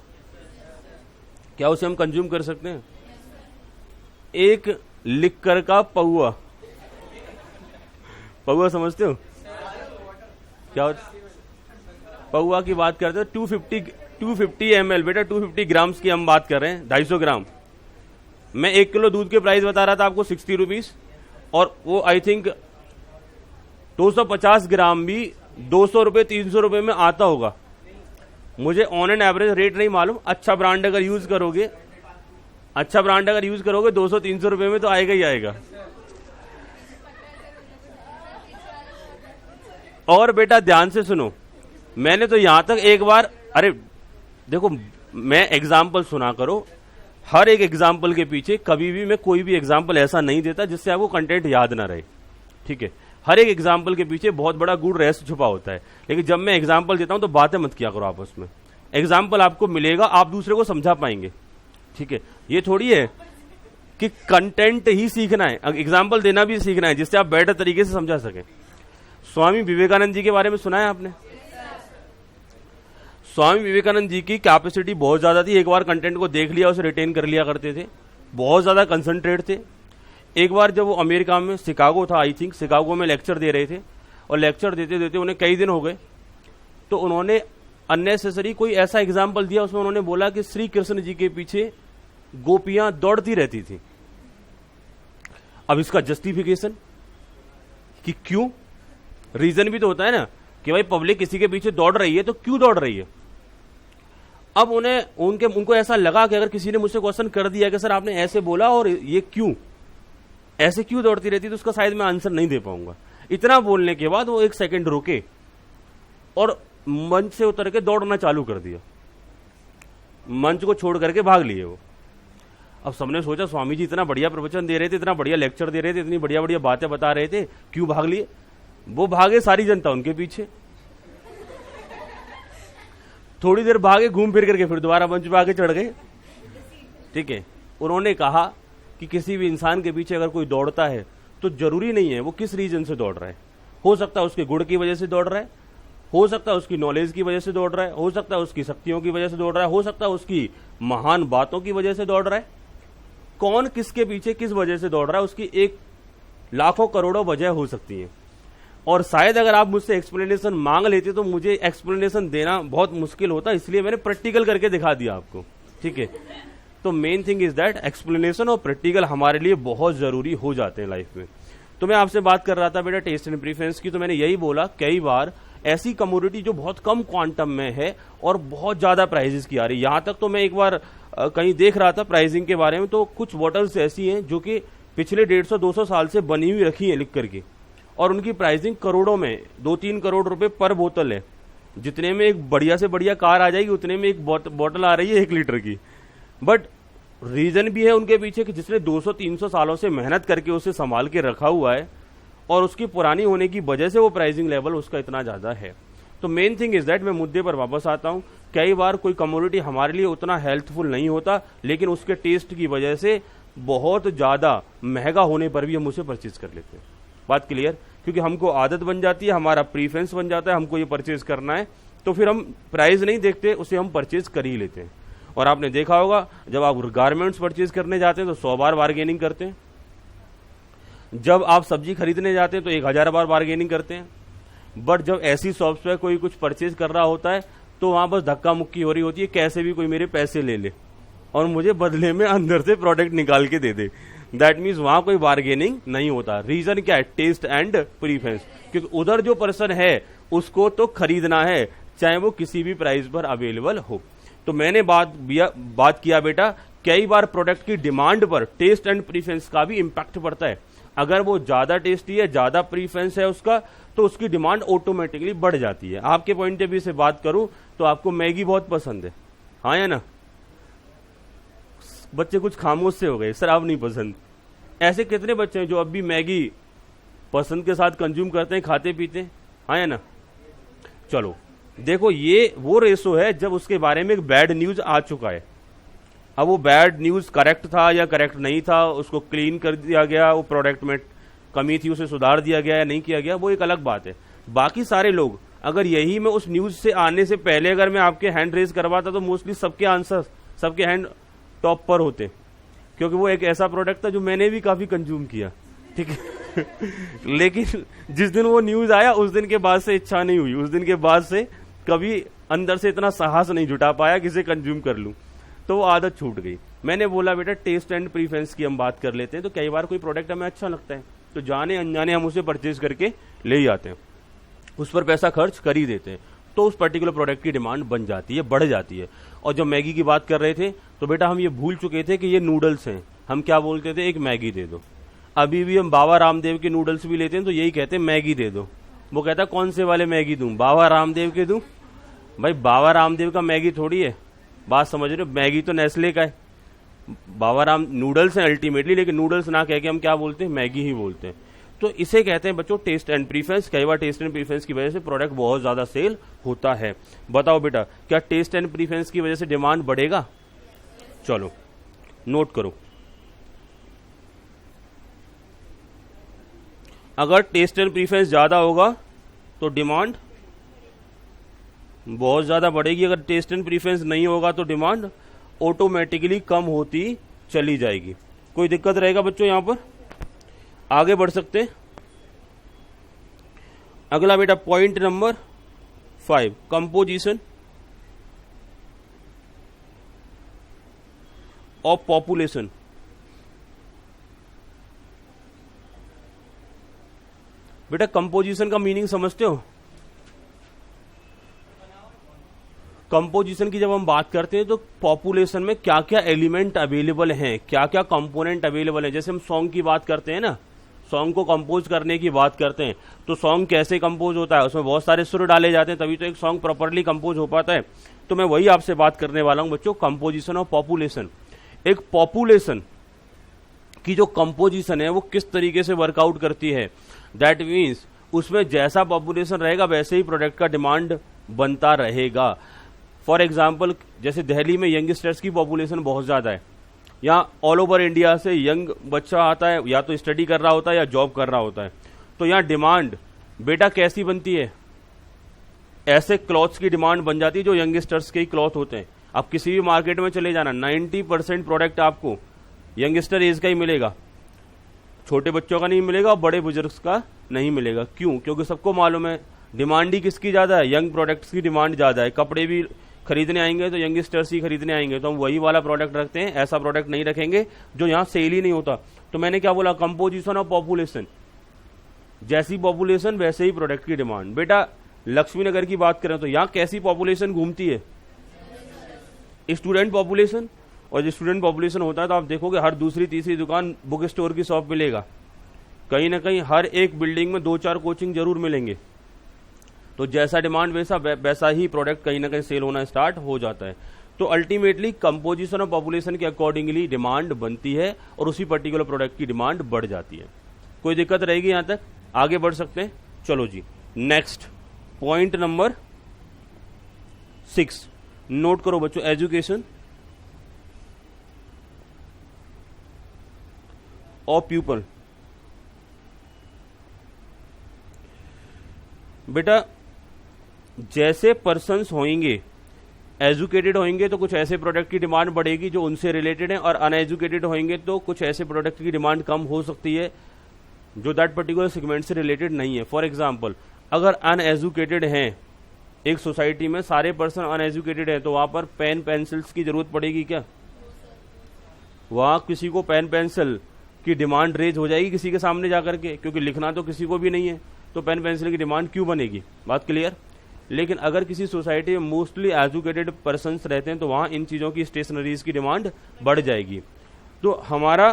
क्या उसे हम कंज्यूम कर सकते हैं? एक लिक्कर का पौआ, पौआ समझते हो क्या होता? पौआ की बात करते हैं 250 ml बेटा, 250 ग्राम्स की हम बात कर रहे हैं, 250 ग्राम। मैं 1 किलो दूध के प्राइस बता रहा था आपको 60 रुपीज, और वो आई थिंक 250 ग्राम भी 200 रुपए 300 रुपए में आता होगा। मुझे ऑन एन एवरेज रेट नहीं मालूम। अच्छा ब्रांड अगर यूज करोगे, 200-300 रुपए में तो आएगा ही आएगा। और बेटा ध्यान से सुनो, मैंने तो यहां तक एक बार, अरे देखो मैं एग्जाम्पल सुना करो, हर एक एग्जाम्पल के पीछे कभी भी मैं कोई भी एग्जाम्पल ऐसा नहीं देता जिससे आपको कंटेंट याद ना रहे, ठीक है। हर एक एग्जाम्पल के पीछे बहुत बड़ा गूढ़ रहस्य छुपा होता है। लेकिन जब मैं एग्जाम्पल देता हूं तो बातें मत किया करो आपस में। एग्जाम्पल आपको मिलेगा, आप दूसरे को समझा पाएंगे, ठीक है। ये थोड़ी है कि कंटेंट ही सीखना है, एग्जाम्पल देना भी सीखना है जिससे आप बेटर तरीके से समझा सकें। स्वामी विवेकानंद जी के बारे में सुना है आपने? स्वामी विवेकानंद जी की कैपेसिटी बहुत ज्यादा थी। एक बार कंटेंट को देख लिया, उसे रिटेन कर लिया करते थे, बहुत ज्यादा कंसंट्रेट थे। एक बार जब वो अमेरिका में, शिकागो था आई थिंक, शिकागो में लेक्चर दे रहे थे, और लेक्चर देते देते उन्हें कई दिन हो गए, तो उन्होंने अननेसेसरी कोई ऐसा एग्जाम्पल दिया, उसमें उन्होंने बोला कि श्री कृष्ण जी के पीछे गोपियां दौड़ती रहती थी। अब इसका जस्टिफिकेशन कि क्यों, रीजन भी तो होता है ना। कि भाई पब्लिक किसी के पीछे दौड़ रही है तो क्यों दौड़ रही है। अब उनको ऐसा लगा कि अगर किसी ने मुझसे क्वेश्चन कर दिया कि सर आपने ऐसे बोला और ये क्यों, ऐसे क्यों दौड़ती रहती, तो उसका शायद मैं आंसर नहीं दे पाऊंगा। इतना बोलने के बाद वो 1 सेकंड रुके और मंच से उतर के दौड़ना चालू कर दिया, मंच को छोड़ करके भाग लिए वो। अब सबने सोचा स्वामी जी इतना बढ़िया प्रवचन दे रहे थे, इतना बढ़िया लेक्चर दे रहे थे, इतनी बढ़िया बढ़िया बातें बता रहे थे, क्यों भाग लिए। वो भागे, सारी जनता उनके पीछे। थोड़ी देर भागे, घूम फिर करके फिर दोबारा मंच पे आके चढ़ गए। ठीक है, उन्होंने कहा कि किसी भी इंसान के पीछे अगर कोई दौड़ता है तो जरूरी नहीं है वो किस रीजन से दौड़ रहा है। हो सकता है उसके गुण की वजह से दौड़ रहा है, हो सकता है उसकी नॉलेज की वजह से दौड़ रहा है, हो सकता है उसकी शक्तियों की वजह से दौड़ रहा है, हो सकता है उसकी महान बातों की वजह से दौड़ रहा है। कौन किसके पीछे किस वजह से दौड़ रहा है उसकी 1 लाखों करोड़ों वजह हो सकती है। और शायद अगर आप मुझसे एक्सप्लेनेशन मांग लेते तो मुझे एक्सप्लेनेशन देना बहुत मुश्किल होता, इसलिए मैंने प्रैक्टिकल करके दिखा दिया आपको। ठीक है, तो main thing is that explanation और प्रैक्टिकल हमारे लिए बहुत जरूरी हो जाते हैं लाइफ में। तो मैं आपसे बात कर रहा था बेटा टेस्ट एंड प्रेफरेंस की, तो मैंने यही बोला कई बार ऐसी कमोडिटी जो बहुत कम क्वांटम में है और बहुत ज्यादा प्राइजेस की आ रही है। यहां तक तो मैं एक बार कहीं देख रहा था प्राइसिंग के बारे में, तो कुछ बॉटल्स ऐसी हैं जो कि पिछले 150-200 साल से बनी हुई रखी है लिख करके, और उनकी प्राइसिंग करोड़ों में, 2-3 करोड़ रुपए पर बोतल है। जितने में एक बढ़िया से बढ़िया कार आ जाएगी उतने में एक बोतल आ रही है 1 लीटर की। बट रीजन भी है उनके पीछे कि जिसने 200-300 सालों से मेहनत करके उसे संभाल के रखा हुआ है और उसकी पुरानी होने की वजह से वो प्राइसिंग लेवल उसका इतना ज्यादा है। तो मेन थिंग इज दैट, मैं मुद्दे पर वापस आता हूं, कई बार कोई कमोडिटी हमारे लिए उतना हेल्थफुल नहीं होता, लेकिन उसके टेस्ट की वजह से बहुत ज्यादा महंगा होने पर भी हम उसे परचेज कर लेते हैं। बात क्लियर? क्योंकि हमको आदत बन जाती है, हमारा प्रीफरेंस बन जाता है, हमको ये परचेज करना है, तो फिर हम प्राइस नहीं देखते, उसे हम परचेज कर ही लेते हैं। और आपने देखा होगा जब आप गारमेंट्स परचेज करने जाते हैं तो 100 बार बार्गेनिंग करते हैं, जब आप सब्जी खरीदने जाते हैं तो 1000 बार बार्गेनिंग करते हैं, बट जब ऐसी शॉप्स पे कोई कुछ परचेज कर रहा होता है तो वहां बस धक्का मुक्की हो रही होती है, कैसे भी कोई मेरे पैसे ले ले और मुझे बदले में अंदर से प्रोडक्ट निकाल के दे दे। दैट मीन्स वहां कोई बार्गेनिंग नहीं होता। रीजन क्या है? Taste and preference. क्योंकि उधर जो पर्सन है उसको तो खरीदना है, चाहे वो किसी भी प्राइस पर अवेलेबल हो। तो मैंने बात किया बेटा, कई बार प्रोडक्ट की डिमांड पर टेस्ट एंड प्रीफरेंस का भी इंपैक्ट पड़ता है। अगर वो ज्यादा टेस्टी है, ज्यादा प्रीफरेंस है उसका, तो उसकी डिमांड ऑटोमेटिकली बढ़ जाती है। आपके पॉइंट ऑफ व्यू से बात करूं तो आपको मैगी बहुत पसंद है, हाँ या ना? बच्चे कुछ खामोश से हो गए, सर आप नहीं पसंद। ऐसे कितने बच्चे हैं जो अब भी मैगी पसंद के साथ कंज्यूम करते हैं, खाते पीते हैं, हाँ या ना? चलो देखो, ये वो रेशो है जब उसके बारे में एक बैड न्यूज आ चुका है। अब वो बैड न्यूज करेक्ट था या करेक्ट नहीं था, उसको क्लीन कर दिया गया, वो प्रोडक्ट में कमी थी उसे सुधार दिया गया या नहीं किया गया, वो एक अलग बात है। बाकी सारे लोग, अगर यही मैं उस न्यूज से आने से पहले अगर मैं आपके हैंड रेज करवाता तो मोस्टली सबके आंसर, सबके हैंड टॉप पर होते, क्योंकि वो एक ऐसा प्रोडक्ट था जो मैंने भी काफी कंज्यूम किया। ठीक है लेकिन जिस दिन वो न्यूज आया उस दिन के बाद से इच्छा नहीं हुई, उस दिन के बाद से कभी अंदर से इतना साहस नहीं जुटा पाया कि इसे कंज्यूम कर लूं, तो वो आदत छूट गई। मैंने बोला बेटा टेस्ट एंड प्रीफरेंस की हम बात कर लेते हैं। तो कई बार कोई प्रोडक्ट हमें अच्छा लगता है तो जाने अनजाने हम उसे परचेज करके ले ही आते हैं, उस पर पैसा खर्च कर ही देते हैं, तो उस पर्टिकुलर प्रोडक्ट की डिमांड बन जाती है, बढ़ जाती है। और जब मैगी की बात कर रहे थे तो बेटा हम ये भूल चुके थे कि ये नूडल्स हैं। हम क्या बोलते थे? एक मैगी दे दो। अभी भी हम बाबा रामदेव के नूडल्स भी लेते हैं तो यही कहते हैं मैगी दे दो। वो कहता कौन से वाले मैगी दूं, बाबा रामदेव के दूं? भाई बाबा रामदेव का मैगी थोड़ी है, बात समझ रहे हो? मैगी तो नेस्ले का है, बाबा राम नूडल्स हैं अल्टीमेटली, लेकिन नूडल्स ना कह के हम क्या बोलते हैं? मैगी ही बोलते हैं। तो इसे कहते हैं बच्चों टेस्ट एंड प्रीफरेंस। कई बार टेस्ट एंड प्रीफरेंस की वजह से प्रोडक्ट बहुत ज्यादा सेल होता है। बताओ बेटा, क्या टेस्ट एंड प्रीफरेंस की वजह से डिमांड बढ़ेगा? चलो नोट करो, अगर टेस्ट एंड प्रीफरेंस ज्यादा होगा तो डिमांड बहुत ज्यादा बढ़ेगी, अगर टेस्ट एंड प्रीफरेंस नहीं होगा तो डिमांड ऑटोमेटिकली कम होती चली जाएगी। कोई दिक्कत रहेगा बच्चों? यहां पर आगे बढ़ सकते हैं। अगला बेटा point number 5, composition of population. बेटा कंपोजिशन का मीनिंग समझते हो? कंपोजिशन की जब हम बात करते हैं तो पॉपुलेशन में क्या क्या एलिमेंट अवेलेबल हैं, क्या क्या कंपोनेंट अवेलेबल हैं। जैसे हम सॉन्ग की बात करते हैं ना, सॉन्ग को कंपोज करने की बात करते हैं, तो सॉन्ग कैसे कंपोज होता है, उसमें बहुत सारे सुर डाले जाते हैं तभी तो एक सॉन्ग प्रॉपर्ली कंपोज हो पाता है। तो मैं वही आपसे बात करने वाला हूं बच्चों, कंपोजिशन ऑफ पॉपुलेशन। एक पॉपुलेशन की जो कंपोजिशन है वो किस तरीके से वर्कआउट करती है, दैट मीन्स उसमें जैसा पॉपुलेशन रहेगा वैसे ही प्रोडक्ट का डिमांड बनता रहेगा। फॉर एग्जाम्पल, जैसे दिल्ली में यंगस्टर्स की पॉपुलेशन बहुत ज्यादा है, यहाँ ऑल ओवर इंडिया से यंग बच्चा आता है, या तो स्टडी कर रहा होता है या जॉब कर रहा होता है, तो यहाँ डिमांड बेटा कैसी बनती है, ऐसे क्लॉथ्स की डिमांड बन जाती है जो यंगस्टर्स के ही क्लॉथ होते हैं। आप किसी भी मार्केट में चले जाना, 90% प्रोडक्ट आपको यंगस्टर एज का ही मिलेगा, छोटे बच्चों का नहीं मिलेगा और बड़े बुजुर्ग का नहीं मिलेगा। क्यों? क्योंकि सबको मालूम है डिमांड ही किसकी ज्यादा है, यंग प्रोडक्ट्स की डिमांड ज्यादा है। कपड़े भी खरीदने आएंगे तो यंगस्टर्स ही खरीदने आएंगे, तो हम वही वाला प्रोडक्ट रखते हैं, ऐसा प्रोडक्ट नहीं रखेंगे जो यहाँ सेल ही नहीं होता। तो मैंने क्या बोला, कंपोजिशन ऑफ पॉपुलेशन, जैसी पॉपुलेशन वैसे ही प्रोडक्ट की डिमांड। बेटा लक्ष्मीनगर की बात करें तो यहाँ कैसी पॉपुलेशन घूमती है, स्टूडेंट पॉपुलेशन। और जो स्टूडेंट पॉपुलेशन होता है तो आप देखोगे हर दूसरी तीसरी दुकान बुक स्टोर की शॉप मिलेगा, कहीं ना कहीं हर एक बिल्डिंग में 2-4 कोचिंग जरूर मिलेंगे। तो जैसा डिमांड वैसा ही प्रोडक्ट कहीं ना कहीं सेल होना स्टार्ट हो जाता है। तो अल्टीमेटली कंपोजिशन ऑफ पॉपुलेशन के अकॉर्डिंगली डिमांड बनती है और उसी पर्टिकुलर प्रोडक्ट की डिमांड बढ़ जाती है। कोई दिक्कत रहेगी यहां तक? आगे बढ़ सकते हैं? चलो जी, नेक्स्ट पॉइंट नंबर 6 नोट करो बच्चों, एजुकेशन ऑफ पीपल। बेटा जैसे पर्सन्स होंगे, एजुकेटेड होंगे तो कुछ ऐसे प्रोडक्ट की डिमांड बढ़ेगी जो उनसे रिलेटेड है, और अनएजुकेटेड होंगे तो कुछ ऐसे प्रोडक्ट की डिमांड कम हो सकती है जो दैट पर्टिकुलर सेगमेंट से रिलेटेड नहीं है। फॉर एग्जाम्पल, अगर अनएजुकेटेड हैं एक सोसाइटी में, सारे पर्सन अनएजुकेटेड है, तो वहां पर पेन पेंसिल्स की जरूरत पड़ेगी क्या? वहां किसी को पेन पेंसिल की डिमांड रेज हो जाएगी किसी के सामने जाकर के, क्योंकि लिखना तो किसी को भी नहीं है, तो पेन पेंसिल की डिमांड क्यों बनेगी? बात क्लियर? लेकिन अगर किसी सोसाइटी में मोस्टली एजुकेटेड पर्सन्स रहते हैं तो वहां इन चीजों की स्टेशनरीज की डिमांड बढ़ जाएगी। तो हमारा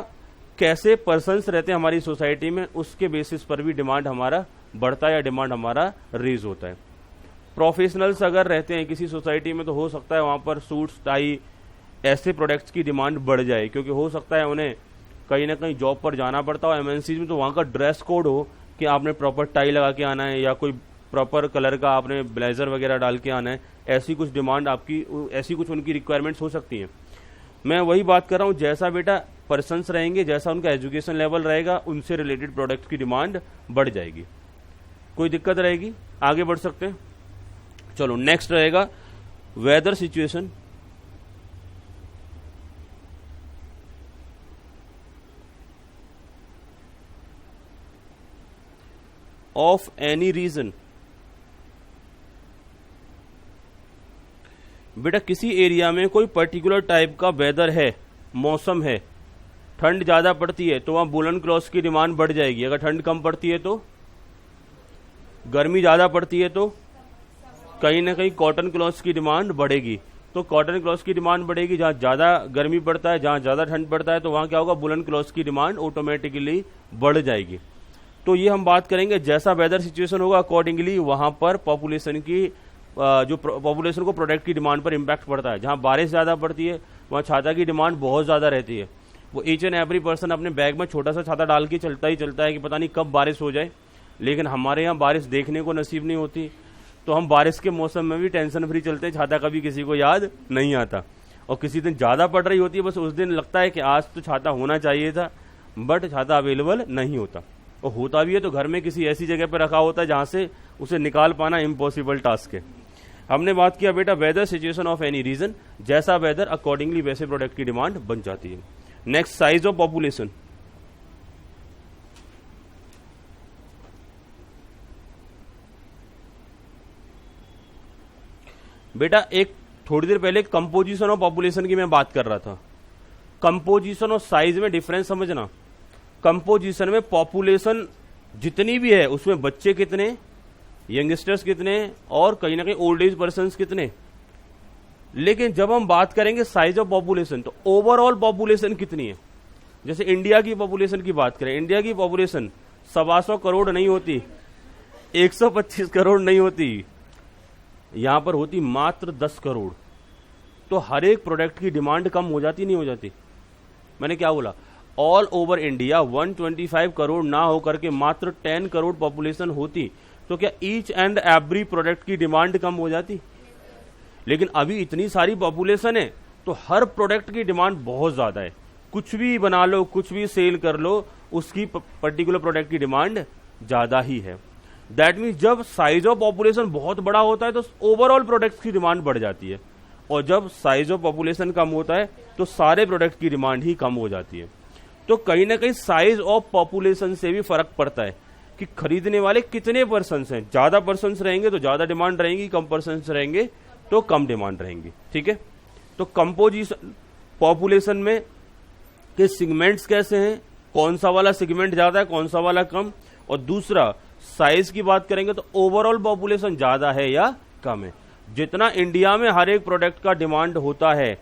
कैसे पर्सन्स रहते हैं हमारी सोसाइटी में, उसके बेसिस पर भी डिमांड हमारा बढ़ता है या डिमांड हमारा रेज होता है। प्रोफेशनल्स अगर रहते हैं किसी सोसाइटी में तो हो सकता है वहां पर सूट्स टाई ऐसे प्रोडक्ट्स की डिमांड बढ़ जाए, क्योंकि हो सकता है उन्हें कहीं ना कहीं जॉब पर जाना पड़ता हो एमएनसी में, तो वहां का ड्रेस कोड हो कि आपने प्रॉपर टाई लगा के आना है या कोई प्रॉपर कलर का आपने ब्लेजर वगैरह डाल के आना है। ऐसी कुछ डिमांड आपकी, ऐसी कुछ उनकी रिक्वायरमेंट्स हो सकती हैं। मैं वही बात कर रहा हूं, जैसा बेटा पर्सन्स रहेंगे, जैसा उनका एजुकेशन लेवल रहेगा, उनसे रिलेटेड प्रोडक्ट की डिमांड बढ़ जाएगी। कोई दिक्कत रहेगी? आगे बढ़ सकते हैं? चलो नेक्स्ट रहेगा weather situation of any region. बेटा किसी एरिया में कोई पर्टिकुलर टाइप का वेदर है, मौसम है, ठंड ज्यादा पड़ती है तो वहां वूलन क्लॉथ्स की डिमांड बढ़ जाएगी। अगर ठंड कम पड़ती है तो, गर्मी ज्यादा पड़ती है तो कहीं ना कहीं कॉटन क्लॉथ्स की डिमांड बढ़ेगी। तो कॉटन क्लॉथ्स की डिमांड बढ़ेगी, जहां ज्यादा गर्मी पड़ता है, जहां ज्यादा ठंड पड़ता है, तो वहां क्या होगा, वूलन क्लॉथ्स की डिमांड ऑटोमेटिकली बढ़ जाएगी। तो ये हम बात करेंगे, जैसा वेदर सिचुएशन होगा अकॉर्डिंगली वहां पर पॉपुलेशन की जो पॉपुलेशन को प्रोडक्ट की डिमांड पर इंपैक्ट पड़ता है। जहां बारिश ज्यादा पड़ती है वहां छाता की डिमांड बहुत ज्यादा रहती है। वो ईच एंड एवरी पर्सन अपने बैग में छोटा सा छाता डाल के चलता ही चलता है कि पता नहीं कब बारिश हो जाए, लेकिन हमारे यहाँ बारिश देखने को नसीब नहीं होती। तो हम बारिश के मौसम में भी टेंशन फ्री चलते हैं, छाता कभी किसी को याद नहीं आता। और किसी दिन ज्यादा पड़ रही होती है, बस उस दिन लगता है कि आज तो छाता होना चाहिए था, बट छाता अवेलेबल नहीं होता, और होता भी है तो घर में किसी ऐसी जगह पर रखा होता है जहां से उसे निकाल पाना इम्पॉसिबल टास्क है। हमने बात किया बेटा weather situation of any region, जैसा वेदर अकॉर्डिंगली वैसे प्रोडक्ट की डिमांड बन जाती है। Next size of population. बेटा एक थोड़ी देर पहले कंपोजिशन ऑफ पॉपुलेशन की मैं बात कर रहा था। कंपोजिशन और साइज में डिफरेंस समझना। कंपोजिशन में पॉपुलेशन जितनी भी है उसमें बच्चे कितने, यंगस्टर्स कितने, और कहीं ना कहीं ओल्ड एज पर्सन कितने, लेकिन जब हम बात करेंगे साइज ऑफ पॉपुलेशन, तो ओवरऑल पॉपुलेशन कितनी है। जैसे इंडिया की पॉपुलेशन की बात करें, इंडिया की पॉपुलेशन 125 करोड़ नहीं होती, 125 करोड़ नहीं होती, यहां पर होती मात्र 10 करोड़। तो हर एक प्रोडक्ट की डिमांड कम हो जाती नहीं हो जाती। मैंने क्या बोला, ऑल ओवर इंडिया 125 करोड़ ना होकर के मात्र 10 करोड़ पॉपुलेशन होती तो क्या ईच एंड एवरी प्रोडक्ट की डिमांड कम हो जाती। लेकिन अभी इतनी सारी पॉपुलेशन है तो हर प्रोडक्ट की डिमांड बहुत ज्यादा है। कुछ भी बना लो, कुछ भी सेल कर लो, उसकी पर्टिकुलर प्रोडक्ट की डिमांड ज्यादा ही है। दैट मीन्स जब साइज ऑफ पॉपुलेशन बहुत बड़ा होता है तो ओवरऑल प्रोडक्ट्स की डिमांड बढ़ जाती है, और जब साइज ऑफ पॉपुलेशन कम होता है तो सारे प्रोडक्ट की डिमांड ही कम हो जाती है। तो कहीं ना कहीं साइज ऑफ पॉपुलेशन से भी फर्क पड़ता है कि खरीदने वाले कितने पर्सन्स हैं। ज्यादा पर्सन्स रहेंगे तो ज्यादा डिमांड रहेंगी, कम पर्सन्स रहेंगे तो कम डिमांड रहेंगी। ठीक है, तो कंपोजिशन पॉपुलेशन में के सेगमेंट्स कैसे हैं, कौन सा वाला सेगमेंट ज्यादा है, कौन सा वाला कम, और दूसरा साइज की बात करेंगे तो ओवरऑल पॉपुलेशन ज्यादा है या कम है। जितना इंडिया में हर एक प्रोडक्ट का डिमांड होता है,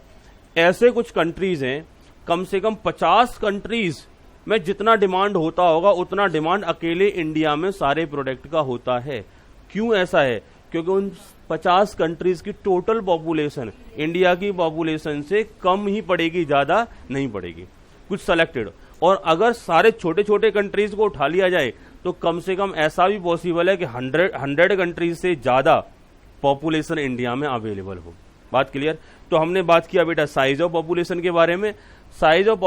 ऐसे कुछ कंट्रीज हैं, कम से कम 50 कंट्रीज में जितना डिमांड होता होगा उतना डिमांड अकेले इंडिया में सारे प्रोडक्ट का होता है। क्यों ऐसा है, क्योंकि उन 50 कंट्रीज की टोटल पॉपुलेशन इंडिया की पॉपुलेशन से कम ही पड़ेगी, ज्यादा नहीं पड़ेगी, कुछ सेलेक्टेड। और अगर सारे छोटे छोटे कंट्रीज को उठा लिया जाए तो कम से कम ऐसा भी पॉसिबल है कि 100 कंट्रीज से ज्यादा पॉपुलेशन इंडिया में अवेलेबल हो। बात क्लियर। तो हमने बात किया बेटा साइज ऑफ पॉपुलेशन के बारे में। साइज ऑफ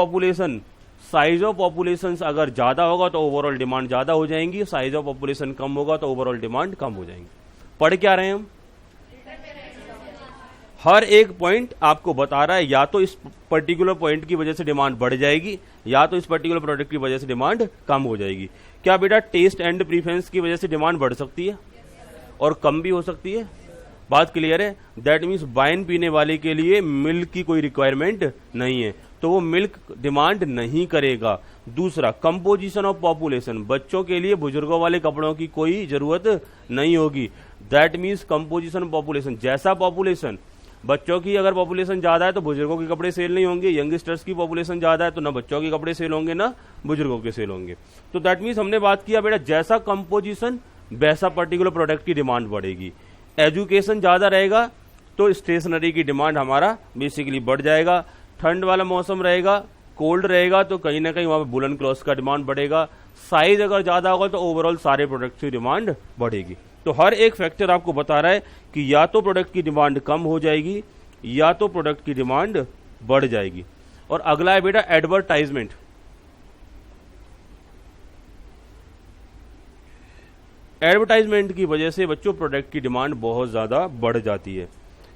पॉपुलेशन अगर ज्यादा होगा तो ओवरऑल डिमांड ज्यादा हो जाएंगी, साइज ऑफ पॉपुलेशन कम होगा तो ओवरऑल डिमांड कम हो जाएंगी। पढ़ क्या रहे हैं हम, हर एक पॉइंट आपको बता रहा है या तो इस पर्टिकुलर पॉइंट की वजह से डिमांड बढ़ जाएगी या तो इस पर्टिकुलर प्रोडक्ट की वजह से डिमांड कम हो जाएगी। क्या बेटा टेस्ट एंड प्रीफरेंस की वजह से डिमांड बढ़ सकती है और कम भी हो सकती है। बात क्लियर है। दैट मीन्स वाइन पीने वाले के लिए मिल्क की कोई रिक्वायरमेंट नहीं है तो वो मिल्क डिमांड नहीं करेगा। दूसरा कंपोजिशन ऑफ पॉपुलेशन, बच्चों के लिए बुजुर्गों वाले कपड़ों की कोई जरूरत नहीं होगी। दैट मीन्स कंपोजिशन पॉपुलेशन, जैसा पॉपुलेशन बच्चों की अगर पॉपुलेशन ज्यादा है तो बुजुर्गों के कपड़े सेल नहीं होंगे, यंगस्टर्स की पॉपुलेशन ज्यादा है तो ना बच्चों के कपड़े सेल होंगे ना बुजुर्गों के सेल होंगे। तो दैट मीन्स हमने बात किया बेटा जैसा कंपोजिशन वैसा पर्टिकुलर प्रोडक्ट की डिमांड बढ़ेगी। एजुकेशन ज्यादा रहेगा तो स्टेशनरी की डिमांड हमारा बेसिकली बढ़ जाएगा। ठंड वाला मौसम रहेगा, कोल्ड रहेगा तो कहीं ना कहीं वहां पर वुलन क्लॉथ्स का डिमांड बढ़ेगा। साइज अगर ज्यादा होगा तो ओवरऑल सारे प्रोडक्ट की डिमांड बढ़ेगी। तो हर एक फैक्टर आपको बता रहा है कि या तो प्रोडक्ट की डिमांड कम हो जाएगी या तो प्रोडक्ट की डिमांड बढ़ जाएगी। और अगला है बेटा एडवर्टाइजमेंट। एडवर्टाइजमेंट की वजह से बच्चों प्रोडक्ट की डिमांड बहुत ज्यादा बढ़ जाती है।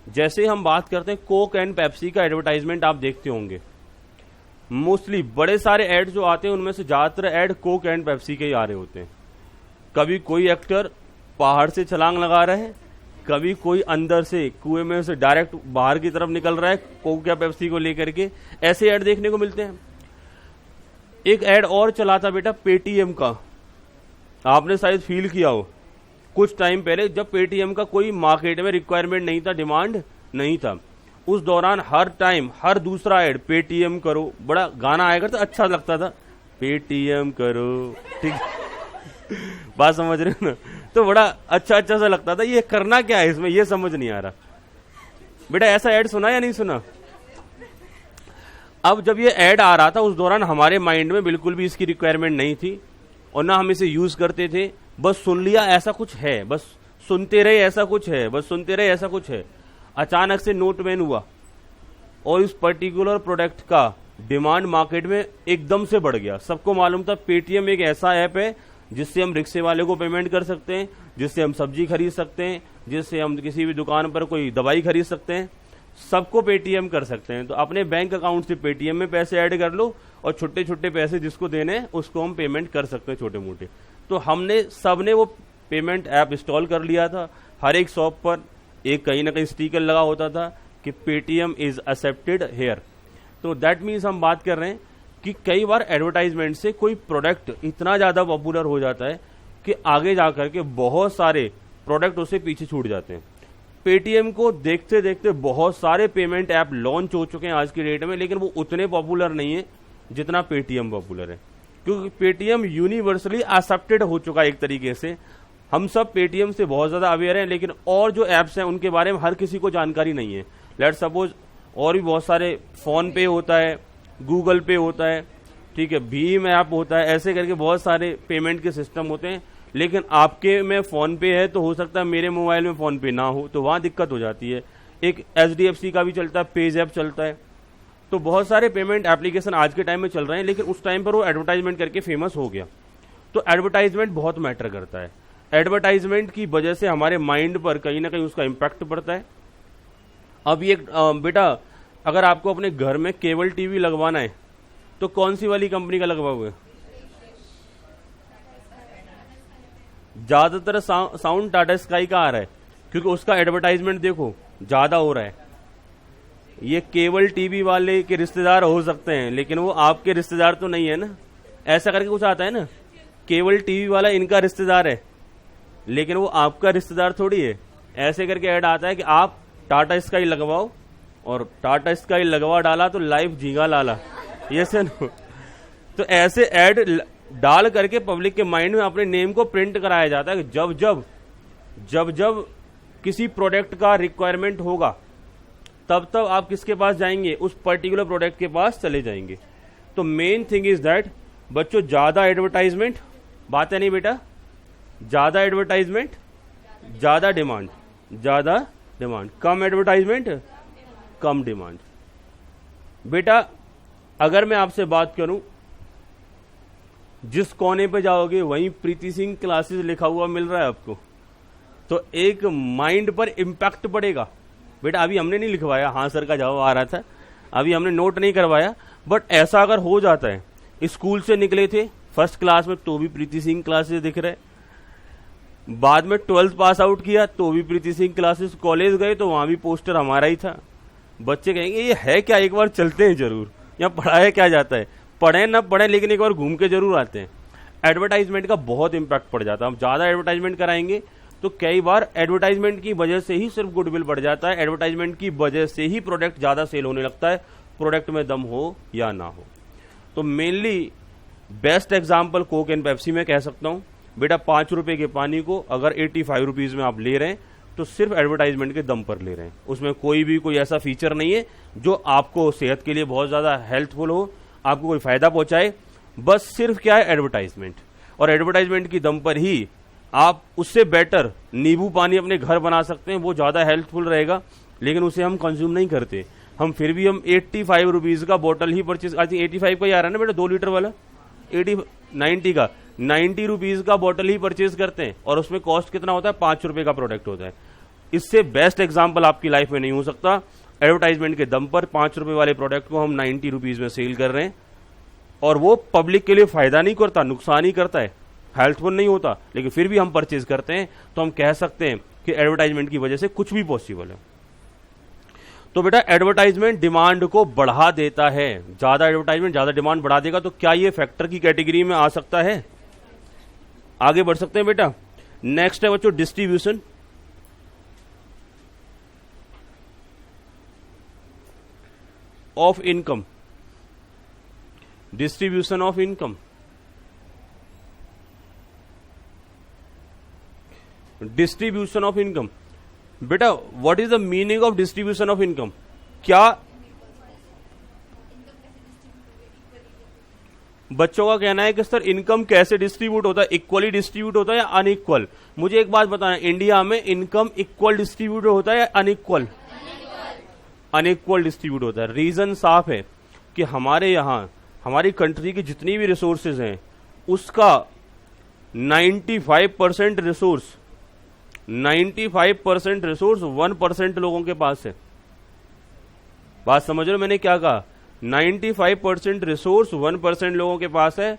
जैसे हम बात करते हैं कोक एंड पेप्सी का एडवर्टाइजमेंट आप देखते होंगे, मोस्टली बड़े सारे एड जो आते हैं उनमें से ज्यादातर एड कोक एंड पेप्सी के ही आ रहे होते हैं। कभी कोई एक्टर पहाड़ से छलांग लगा रहा है, कभी कोई अंदर से कुएं में से डायरेक्ट बाहर की तरफ निकल रहा है कोक या पेप्सी को लेकर के, ऐसे ऐड देखने को मिलते हैं। एक ऐड और चला था बेटा पेटीएम का, आपने शायद फील किया हो कुछ टाइम पहले जब पेटीएम का कोई मार्केट में रिक्वायरमेंट नहीं था, डिमांड नहीं था, उस दौरान हर टाइम हर दूसरा ऐड पेटीएम करो, बड़ा गाना आया करता, अच्छा लगता था, पेटीएम करो, ठीक बात समझ रहे हो ना। तो बड़ा अच्छा सा लगता था, ये करना क्या है इसमें ये समझ नहीं आ रहा। बेटा ऐसा ऐड सुना या नहीं सुना। अब जब ये ऐड आ रहा था उस दौरान हमारे माइंड में बिल्कुल भी इसकी रिक्वायरमेंट नहीं थी और ना हम इसे यूज करते थे, बस सुन लिया ऐसा कुछ है, बस सुनते रहे ऐसा कुछ है, बस सुनते रहे ऐसा कुछ है। अचानक से नोट बैन हुआ और इस पर्टिकुलर प्रोडक्ट का डिमांड मार्केट में एकदम से बढ़ गया। सबको मालूम था पेटीएम एक ऐसा ऐप है जिससे हम रिक्शे वाले को पेमेंट कर सकते हैं, जिससे हम सब्जी खरीद सकते हैं, जिससे हम किसी भी दुकान पर कोई दवाई खरीद सकते हैं, सबको पेटीएम कर सकते हैं। तो अपने बैंक अकाउंट से पेटीएम में पैसे ऐड कर लो और छोटे छोटे पैसे जिसको देने हैं उसको हम पेमेंट कर सकते हैं, छोटे मोटे। तो हमने सबने वो पेमेंट ऐप इंस्टॉल कर लिया था। हर एक शॉप पर एक कहीं ना कहीं स्टिकर लगा होता था कि पेटीएम इज एक्सेप्टेड हेयर। तो दैट मीन्स हम बात कर रहे हैं कि कई बार एडवर्टाइजमेंट से कोई प्रोडक्ट इतना ज्यादा पॉपुलर हो जाता है कि आगे जाकर के बहुत सारे प्रोडक्ट उससे पीछे छूट जाते हैं। पेटीएम को देखते देखते बहुत सारे पेमेंट ऐप लॉन्च हो चुके हैं आज की डेट में, लेकिन वो उतने पॉपुलर नहीं है जितना पेटीएम पॉपुलर है, क्योंकि पेटीएम यूनिवर्सली एक्सेप्टेड हो चुका है एक तरीके से। हम सब पेटीएम से बहुत ज्यादा अवेयर हैं, लेकिन और जो एप्स हैं उनके बारे में हर किसी को जानकारी नहीं है। लेट सपोज और भी बहुत सारे, फोन पे होता है, गूगल पे होता है, ठीक है, भीम ऐप होता है, ऐसे करके बहुत सारे पेमेंट के सिस्टम होते हैं, लेकिन आपके में फोन पे है तो हो सकता है मेरे मोबाइल में फोन पे ना हो, तो वहां दिक्कत हो जाती है। एक एचडीएफसी का भी चलता है, पेज ऐप चलता है, तो बहुत सारे पेमेंट एप्लीकेशन आज के टाइम में चल रहे हैं, लेकिन उस टाइम पर वो एडवर्टाइजमेंट करके फेमस हो गया। तो एडवर्टाइजमेंट बहुत मैटर करता है। एडवर्टाइजमेंट की वजह से हमारे माइंड पर कहीं ना कहीं उसका इम्पैक्ट पड़ता है। अब ये बेटा, अगर आपको अपने घर में केबल टीवी लगवाना है तो कौन सी वाली कंपनी का लगवाओगे? ज्यादातर साउंड टाटा स्काई का आ रहा है, क्योंकि उसका एडवर्टाइजमेंट देखो ज्यादा हो रहा है। ये केबल टीवी वाले के रिश्तेदार हो सकते हैं, लेकिन वो आपके रिश्तेदार तो नहीं है ना, ऐसा करके कुछ आता है ना, केबल टीवी वाला इनका रिश्तेदार है, लेकिन वो आपका रिश्तेदार थोड़ी है। ऐसे करके ऐड आता है कि आप टाटा स्काई लगवाओ, और टाटा स्काई लगवा डाला तो लाइफ झींगा लाला, ये से नो। तो ऐसे ऐड डाल करके पब्लिक के माइंड में अपने नेम को प्रिंट कराया जाता है कि जब जब किसी प्रोडक्ट का रिक्वायरमेंट होगा तब तब आप किसके पास जाएंगे? उस पर्टिकुलर प्रोडक्ट के पास चले जाएंगे। तो मेन थिंग इज दैट बच्चों, ज्यादा एडवर्टाइजमेंट, बात है नहीं बेटा, ज्यादा एडवर्टाइजमेंट ज्यादा डिमांड, ज्यादा डिमांड, कम एडवर्टाइजमेंट कम डिमांड। बेटा अगर मैं आपसे बात करूं, जिस कोने पे जाओगे वहीं प्रीति सिंह क्लासेस लिखा हुआ मिल रहा है आपको, तो एक माइंड पर इम्पैक्ट पड़ेगा। बेटा अभी हमने नहीं लिखवाया, हाँ सर का जवाब आ रहा था, अभी हमने नोट नहीं करवाया, बट ऐसा अगर हो जाता है, स्कूल से निकले थे फर्स्ट क्लास में तो भी प्रीति सिंह क्लासेस दिख रहे, बाद में 12th पास आउट किया तो भी प्रीति सिंह क्लासेस, कॉलेज गए तो वहां भी पोस्टर हमारा ही था। बच्चे कहेंगे ये है क्या, एक बार चलते हैं जरूर, यहाँ पढ़ाया क्या जाता है, पढ़े ना पढ़े लेकिन एक बार घूम के जरूर आते हैं। एडवर्टाइजमेंट का बहुत इंपैक्ट पड़ जाता है। हम ज्यादा एडवर्टाइजमेंट कराएंगे तो कई बार एडवर्टाइजमेंट की वजह से ही सिर्फ गुडविल बढ़ जाता है, एडवर्टाइजमेंट की वजह से ही प्रोडक्ट ज्यादा सेल होने लगता है, प्रोडक्ट में दम हो या ना हो। तो mainly best example Coke and Pepsi में कह सकता हूं। बेटा 5 रुपए के पानी को अगर 85 रुपीज में आप ले रहे हैं तो सिर्फ एडवर्टाइजमेंट के दम पर ले रहे हैं, उसमें कोई ऐसा फीचर नहीं है जो आपको सेहत के लिए बहुत ज्यादा हेल्पफुल हो, आपको कोई फायदा पहुंचाए, बस सिर्फ क्या है एडवर्टाइजमेंट। और एडवर्टाइजमेंट की दम पर ही आप उससे बेटर नींबू पानी अपने घर बना सकते हैं, वो ज्यादा हेल्पफुल रहेगा, लेकिन उसे हम कंज्यूम नहीं करते। हम फिर भी हम 85 रुपीज का बोतल ही परचेज, आई थिंक 85 का ही आ रहा है ना बेटा, 2 लीटर वाला, 90 रुपीज का बोतल ही परचेज करते हैं, और उसमें कॉस्ट कितना होता है? 5 रुपए का प्रोडक्ट होता है। इससे बेस्ट एग्जाम्पल आपकी लाइफ में नहीं हो सकता। एडवर्टाइजमेंट के दम पर 5 रुपए वाले प्रोडक्ट को हम 90 रुपीज में सेल कर रहे हैं, और वो पब्लिक के लिए फायदा नहीं करता, नुकसान ही करता है, हेल्पफुल नहीं होता, लेकिन फिर भी हम परचेज करते हैं। तो हम कह सकते हैं कि एडवर्टाइजमेंट की वजह से कुछ भी पॉसिबल है। तो बेटा एडवर्टाइजमेंट डिमांड को बढ़ा देता है, ज्यादा एडवर्टाइजमेंट ज्यादा डिमांड बढ़ा देगा। तो क्या ये फैक्टर की कैटेगरी में आ सकता है? आगे बढ़ सकते हैं बेटा। नेक्स्ट है बच्चों distribution. Of income, distribution of income. Distribution of income, बेटा what is the meaning of distribution of income? क्या बच्चों का कहना है कि सर इनकम कैसे डिस्ट्रीब्यूट होता है, इक्वली डिस्ट्रीब्यूट होता है या अनइक्वल? मुझे एक बात बताना, इंडिया में इनकम इक्वल डिस्ट्रीब्यूट होता है या अनइक्वल? अनइक्वल डिस्ट्रीब्यूट होता है। रीजन साफ है कि हमारे यहां हमारी कंट्री की जितनी भी रिसोर्सेज हैं उसका 95% रिसोर्स 1% लोगों के पास है। बात समझ रहे हो मैंने क्या कहा? 95% रिसोर्स 1% लोगों के पास है,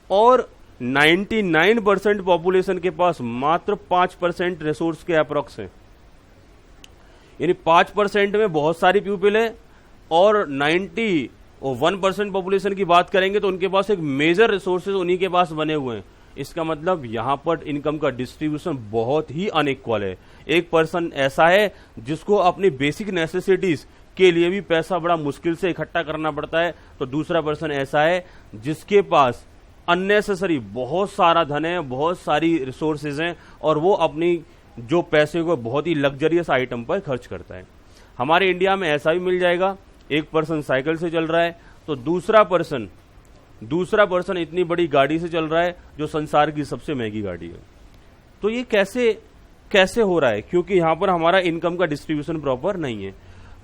और 99% पॉपुलेशन के पास मात्र 5% रिसोर्स के अप्रोक्स है। यानी 5% में बहुत सारी पीपल है, और 91% पॉपुलेशन की बात करेंगे तो उनके पास एक मेजर रिसोर्सेज उन्हीं के पास बने हुए हैं। इसका मतलब यहां पर इनकम का डिस्ट्रीब्यूशन बहुत ही अनइक्वल है। एक पर्सन ऐसा है जिसको अपनी बेसिक नेसेसिटीज के लिए भी पैसा बड़ा मुश्किल से इकट्ठा करना पड़ता है, तो दूसरा पर्सन ऐसा है जिसके पास अननेसेसरी बहुत सारा धन है, बहुत सारी रिसोर्सेज हैं, और वो अपनी जो पैसे को बहुत ही लग्जरियस आइटम पर खर्च करता है। हमारे इंडिया में ऐसा भी मिल जाएगा, एक पर्सन साइकिल से चल रहा है तो दूसरा पर्सन इतनी बड़ी गाड़ी से चल रहा है जो संसार की सबसे महंगी गाड़ी है। तो ये कैसे हो रहा है? क्योंकि यहां पर हमारा इनकम का डिस्ट्रीब्यूशन प्रॉपर नहीं है।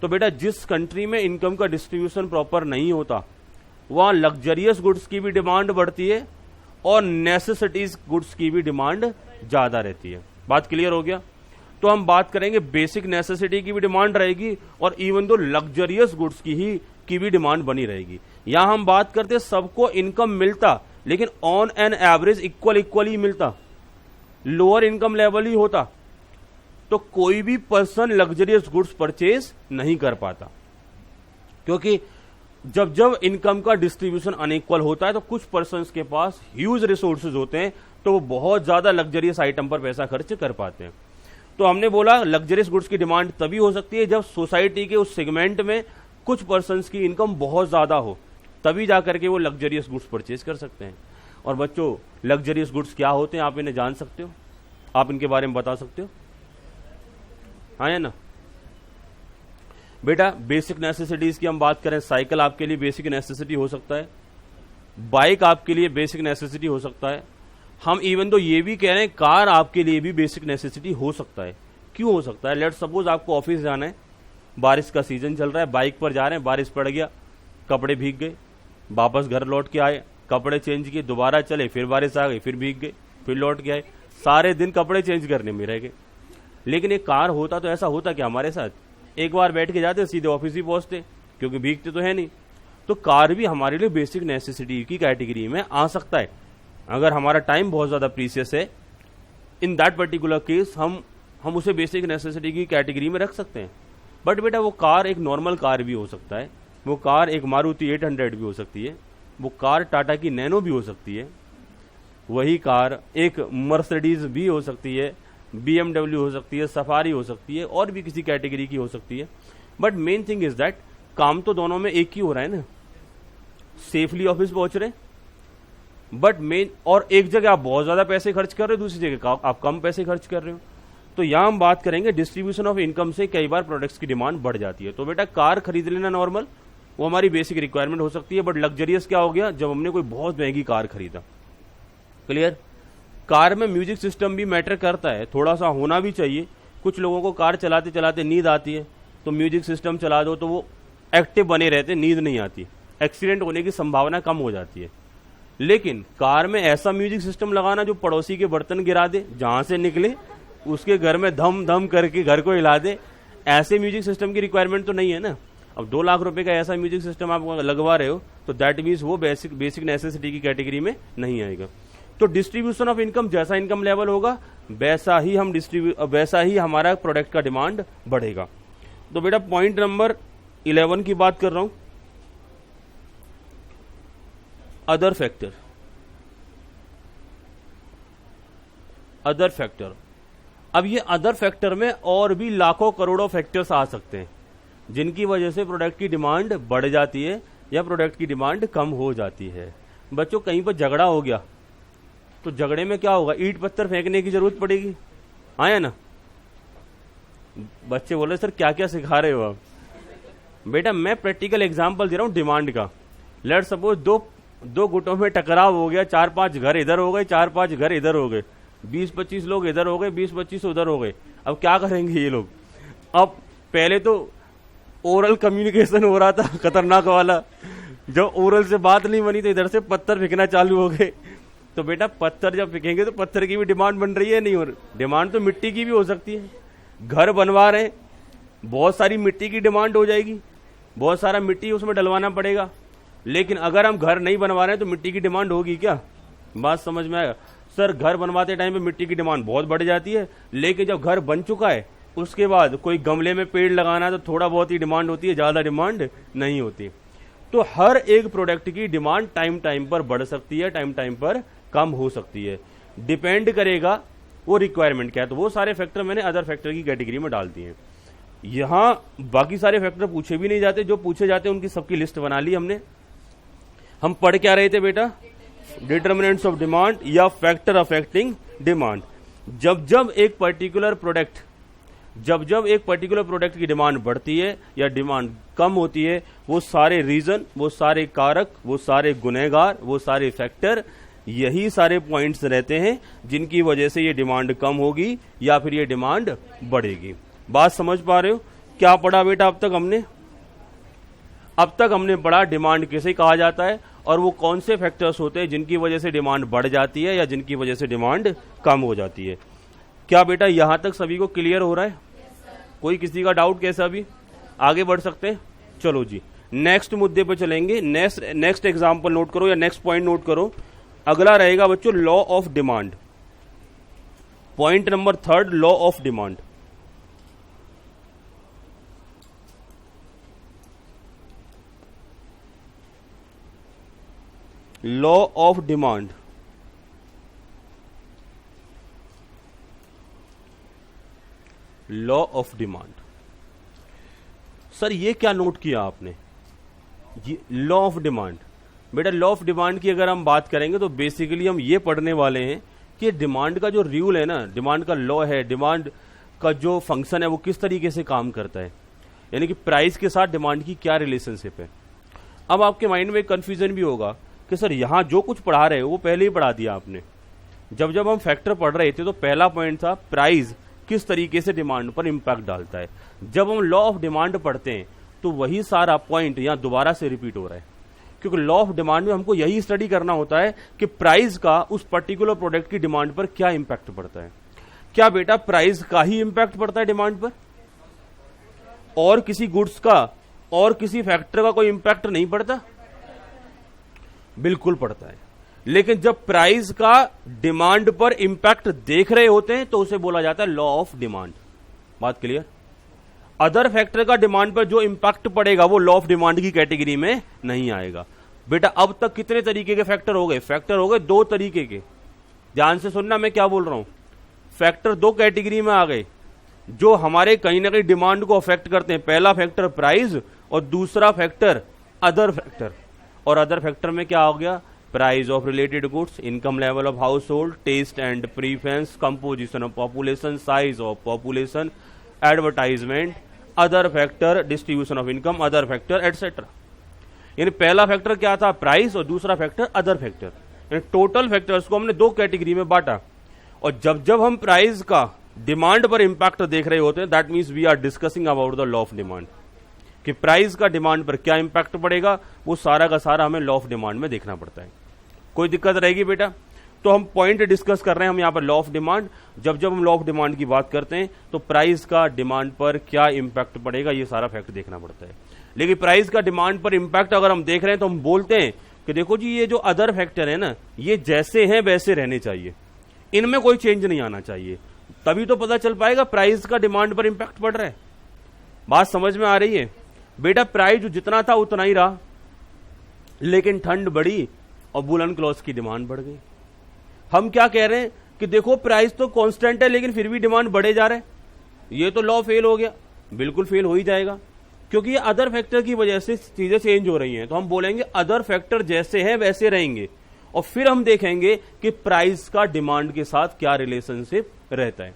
तो बेटा, जिस कंट्री में इनकम का डिस्ट्रीब्यूशन प्रॉपर नहीं होता वहां लग्जरियस गुड्स की भी डिमांड बढ़ती है और नेसेसिटीज गुड्स की भी डिमांड ज्यादा रहती है। बात क्लियर हो गया? तो हम बात करेंगे बेसिक नेसेसिटी की भी डिमांड रहेगी और इवन दो लग्जरियस गुड्स की भी डिमांड बनी रहेगी। यहां हम बात करते सबको इनकम मिलता, लेकिन ऑन एन एवरेज इक्वल ही मिलता, लोअर इनकम लेवल ही होता, तो कोई भी पर्सन लग्जरियस गुड्स परचेज नहीं कर पाता। क्योंकि जब इनकम का डिस्ट्रीब्यूशन अनइक्वल होता है तो कुछ पर्सन्स के पास ह्यूज रिसोर्सेज होते हैं, तो वो बहुत ज्यादा लग्जरियस आइटम पर पैसा खर्च कर पाते हैं। तो हमने बोला लग्जरियस गुड्स की डिमांड तभी हो सकती है जब सोसाइटी के उस सेगमेंट में कुछ पर्सन्स की इनकम बहुत ज्यादा हो, तभी जाकर के वो लग्जरियस गुड्स परचेज कर सकते हैं। और बच्चों, लग्जरियस गुड्स क्या होते हैं आप इन्हें जान सकते हो? आप इनके बारे में बता सकते हो? हाँ या ना? बेटा, बेसिक नेसेसिटीज की हम बात करें, साइकिल आपके लिए बेसिक नेसेसिटी हो सकता है, बाइक आपके लिए बेसिक नेसेसिटी हो सकता है। हम इवन तो ये भी कह रहे हैं कार आपके लिए भी बेसिक नेसेसिटी हो सकता है। क्यों हो सकता है? लेट्स सपोज आपको ऑफिस जाना है, बारिश का सीजन चल रहा है, बाइक पर जा रहे हैं, बारिश पड़ गया, कपड़े भीग गए, वापस घर लौट के आए, कपड़े चेंज किए, दोबारा चले, फिर बारिश आ गई, फिर भीग गए, फिर लौट के आए, सारे दिन कपड़े चेंज करने में रह गए। लेकिन एक कार होता तो ऐसा होता क्या हमारे साथ? एक बार बैठ के जाते सीधे ऑफिस ही पहुंचते, क्योंकि भीगते तो है नहीं। तो कार भी हमारे लिए बेसिक नेसेसिटी की कैटेगरी में आ सकता है अगर हमारा टाइम बहुत ज्यादा प्रीसियस है। इन दैट पर्टिकुलर केस हम उसे बेसिक नेसेसिटी की कैटेगरी में रख सकते हैं। बट बेटा, वो कार एक नॉर्मल कार भी हो सकता है, वो कार एक मारुति 800 भी हो सकती है, वो कार टाटा की नैनो भी हो सकती है, वही कार एक मर्सिडीज भी हो सकती है, BMW हो सकती है, सफारी हो सकती है, और भी किसी कैटेगरी की हो सकती है। But main thing is that काम तो दोनों में एक ही हो रहा है ना, सेफली ऑफिस पहुंच रहे, बट मेन और एक जगह आप बहुत ज्यादा पैसे खर्च कर रहे हो, दूसरी जगह आप कम पैसे खर्च कर रहे हो। तो यहां हम बात करेंगे डिस्ट्रीब्यूशन ऑफ इनकम से कई बार प्रोडक्ट्स की डिमांड बढ़ जाती है। तो बेटा, कार खरीद लेना नॉर्मल, वो हमारी बेसिक रिक्वायरमेंट हो सकती है। बट लग्जरियस क्या हो गया? जब हमने कोई बहुत महंगी कार खरीदा। क्लियर? कार में म्यूजिक सिस्टम भी मैटर करता है, थोड़ा सा होना भी चाहिए। कुछ लोगों को कार चलाते चलाते नींद आती है, तो म्यूजिक सिस्टम चला दो तो वो एक्टिव बने रहते, नींद नहीं आती, एक्सीडेंट होने की संभावना कम हो जाती है। लेकिन कार में ऐसा म्यूजिक सिस्टम लगाना जो पड़ोसी के बर्तन गिरा दे, जहां से निकले उसके घर में धम धम करके घर को हिला दे, ऐसे म्यूजिक सिस्टम की रिक्वायरमेंट तो नहीं है ना। अब 2 लाख रुपए का ऐसा म्यूजिक सिस्टम आप लगवा रहे हो, तो दैट मीन्स वो बेसिक नेसेसिटी की कैटेगरी में नहीं आएगा। तो डिस्ट्रीब्यूशन ऑफ इनकम, जैसा इनकम लेवल होगा वैसा ही हमारा प्रोडक्ट का डिमांड बढ़ेगा। तो बेटा, पॉइंट नंबर 11 की बात कर रहा हूं, अदर फैक्टर। अब ये अदर फैक्टर में और भी लाखों करोड़ों फैक्टर्स आ सकते हैं जिनकी वजह से प्रोडक्ट की डिमांड बढ़ जाती है या प्रोडक्ट की डिमांड कम हो जाती है। बच्चों, कहीं पर झगड़ा हो गया तो झगड़े में क्या होगा? ईंट पत्थर फेंकने की जरूरत पड़ेगी, हाँ या ना? बच्चे बोले सर क्या क्या सिखा रहे हो आप? बेटा, मैं प्रैक्टिकल एग्जांपल दे रहा हूं डिमांड का। लेट सपोज दो गुटों में टकराव हो गया, 4-5 घर इधर हो गए, 4-5 घर इधर हो गए, 20-25 लोग इधर हो गए, 20-25 उधर हो गए। अब क्या करेंगे ये लोग? अब पहले तो ओरल कम्युनिकेशन हो रहा था खतरनाक वाला, जब ओरल से बात नहीं बनी तो इधर से पत्थर फेंकना चालू हो गए। तो बेटा, पत्थर जब फेंकेंगे तो पत्थर की भी डिमांड बन रही है, नहीं? और डिमांड तो मिट्टी की भी हो सकती है। घर बनवा रहे हैं, बहुत सारी मिट्टी की डिमांड हो जाएगी, बहुत सारा मिट्टी उसमें डलवाना पड़ेगा। लेकिन अगर हम घर नहीं बनवा रहे हैं तो मिट्टी की डिमांड होगी क्या? बात समझ में आएगा? सर, घर बनवाते टाइम पे मिट्टी की डिमांड बहुत बढ़ जाती है, लेकिन जब घर बन चुका है उसके बाद कोई गमले में पेड़ लगाना है तो थोड़ा बहुत ही डिमांड होती है, ज्यादा डिमांड नहीं होती। तो हर एक प्रोडक्ट की डिमांड टाइम पर बढ़ सकती है, टाइम पर कम हो सकती है। डिपेंड करेगा वो रिक्वायरमेंट क्या है, तो वो सारे फैक्टर मैंने अदर फैक्टर की कैटेगरी में डाल दिए हैं। यहाँ बाकी सारे फैक्टर पूछे भी नहीं जाते, जो पूछे जाते हैं उनकी सबकी लिस्ट बना ली हमने। हम पढ़ क्या रहे थे बेटा? डिटर्मिनेंट्स ऑफ डिमांड या फैक्टर अफेक्टिंग डिमांड। जब जब एक पर्टिकुलर प्रोडक्ट की डिमांड बढ़ती है या डिमांड कम होती है, वो सारे रीजन, वो सारे कारक, वो सारे गुनहगार, वो सारे फैक्टर, यही सारे पॉइंट्स रहते हैं जिनकी वजह से ये डिमांड कम होगी या फिर ये डिमांड बढ़ेगी। बात समझ पा रहे हो? क्या पढ़ा बेटा अब तक हमने? अब तक हमने पढ़ा डिमांड किसे कहा जाता है और वो कौन से फैक्टर्स होते हैं जिनकी वजह से डिमांड बढ़ जाती है या जिनकी वजह से डिमांड कम हो जाती है। क्या बेटा यहां तक सभी को क्लियर हो रहा है? कोई किसी का डाउट कैसा भी? आगे बढ़ सकते हैं? चलो जी, नेक्स्ट मुद्दे पे चलेंगे। नेक्स्ट एग्जांपल नोट करो या नेक्स्ट पॉइंट नोट करो। अगला रहेगा बच्चों law of demand. Point number 3, law of demand. Law of demand. Law of demand. Sir ये क्या नोट किया आपने? Law of demand. बेटा लॉ ऑफ डिमांड की अगर हम बात करेंगे तो बेसिकली हम ये पढ़ने वाले हैं कि डिमांड का जो रूल है ना, डिमांड का लॉ है, डिमांड का जो फंक्शन है वो किस तरीके से काम करता है, यानी कि प्राइस के साथ डिमांड की क्या रिलेशनशिप है। अब आपके माइंड में एक कंफ्यूजन भी होगा कि सर यहां जो कुछ पढ़ा रहे हो वो पहले ही पढ़ा दिया आपने। जब हम फैक्टर पढ़ रहे थे तो पहला पॉइंट था प्राइस किस तरीके से डिमांड पर इंपैक्ट डालता है। जब हम लॉ ऑफ डिमांड पढ़ते हैं तो वही सारा पॉइंट यहां दोबारा से रिपीट हो रहा है, क्योंकि लॉ ऑफ डिमांड में हमको यही स्टडी करना होता है कि प्राइस का उस पर्टिकुलर प्रोडक्ट की डिमांड पर क्या इंपैक्ट पड़ता है। क्या बेटा प्राइस का ही इंपैक्ट पड़ता है डिमांड पर, और किसी गुड्स का और किसी फैक्टर का कोई इंपैक्ट नहीं पड़ता? बिल्कुल पड़ता है। लेकिन जब प्राइस का डिमांड पर इंपैक्ट देख रहे होते हैं तो उसे बोला जाता है लॉ ऑफ डिमांड। बात क्लियर? अदर फैक्टर का डिमांड पर जो इंपैक्ट पड़ेगा वो लॉ ऑफ डिमांड की कैटेगरी में नहीं आएगा। बेटा अब तक कितने तरीके के फैक्टर हो गए? फैक्टर हो गए 2 तरीके के। ध्यान से सुनना मैं क्या बोल रहा हूं। फैक्टर 2 कैटेगरी में आ गए जो हमारे कहीं ना कहीं डिमांड को अफेक्ट करते हैं। पहला फैक्टर प्राइस और दूसरा फैक्टर अदर फैक्टर। और अदर फैक्टर में क्या हो गया? Price of related goods, income level of household, taste and preference, composition of population, size of population, advertisement, other factor, distribution of income, other factor etcetera. यानी पहला फैक्टर क्या था? प्राइस, और दूसरा फैक्टर अदर फैक्टर। यानी टोटल फैक्टर्स को हमने 2 कैटेगरी में बांटा। और जब हम प्राइस का डिमांड पर इंपैक्ट देख रहे होते हैं, that means we are discussing about the law of demand, कि प्राइस का डिमांड पर क्या इंपैक्ट पड़ेगा, वो सारा का सारा हमें लॉ ऑफ डिमांड में देखना पड़ता है। कोई दिक्कत रहेगी बेटा? तो हम पॉइंट डिस्कस कर रहे हैं हम यहां पर लॉ ऑफ डिमांड। जब हम लॉ ऑफ डिमांड की बात करते हैं तो प्राइस का डिमांड पर क्या इंपैक्ट पड़ेगा ये सारा फैक्ट देखना पड़ता है। लेकिन प्राइस का डिमांड पर इंपैक्ट अगर हम देख रहे हैं तो हम बोलते हैं कि देखो जी ये जो अदर फैक्टर है ना, ये जैसे हैं वैसे रहने चाहिए, इनमें कोई चेंज नहीं आना चाहिए। तभी तो पता चल पाएगा प्राइस का डिमांड पर इंपैक्ट पड़ रहा है। बात समझ में आ रही है? बेटा प्राइस जो जितना था उतना ही रहा, लेकिन ठंड बढ़ी और वूलन क्लॉथ की डिमांड बढ़ गई। हम क्या कह रहे हैं कि देखो प्राइस तो कांस्टेंट है लेकिन फिर भी डिमांड बढ़े जा रहा है, ये तो लॉ फेल हो गया। बिल्कुल फेल हो ही जाएगा, क्योंकि ये अदर फैक्टर की वजह से चीजें चेंज हो रही हैं। तो हम बोलेंगे अदर फैक्टर जैसे हैं वैसे रहेंगे, और फिर हम देखेंगे कि प्राइस का डिमांड के साथ क्या रिलेशनशिप रहता है।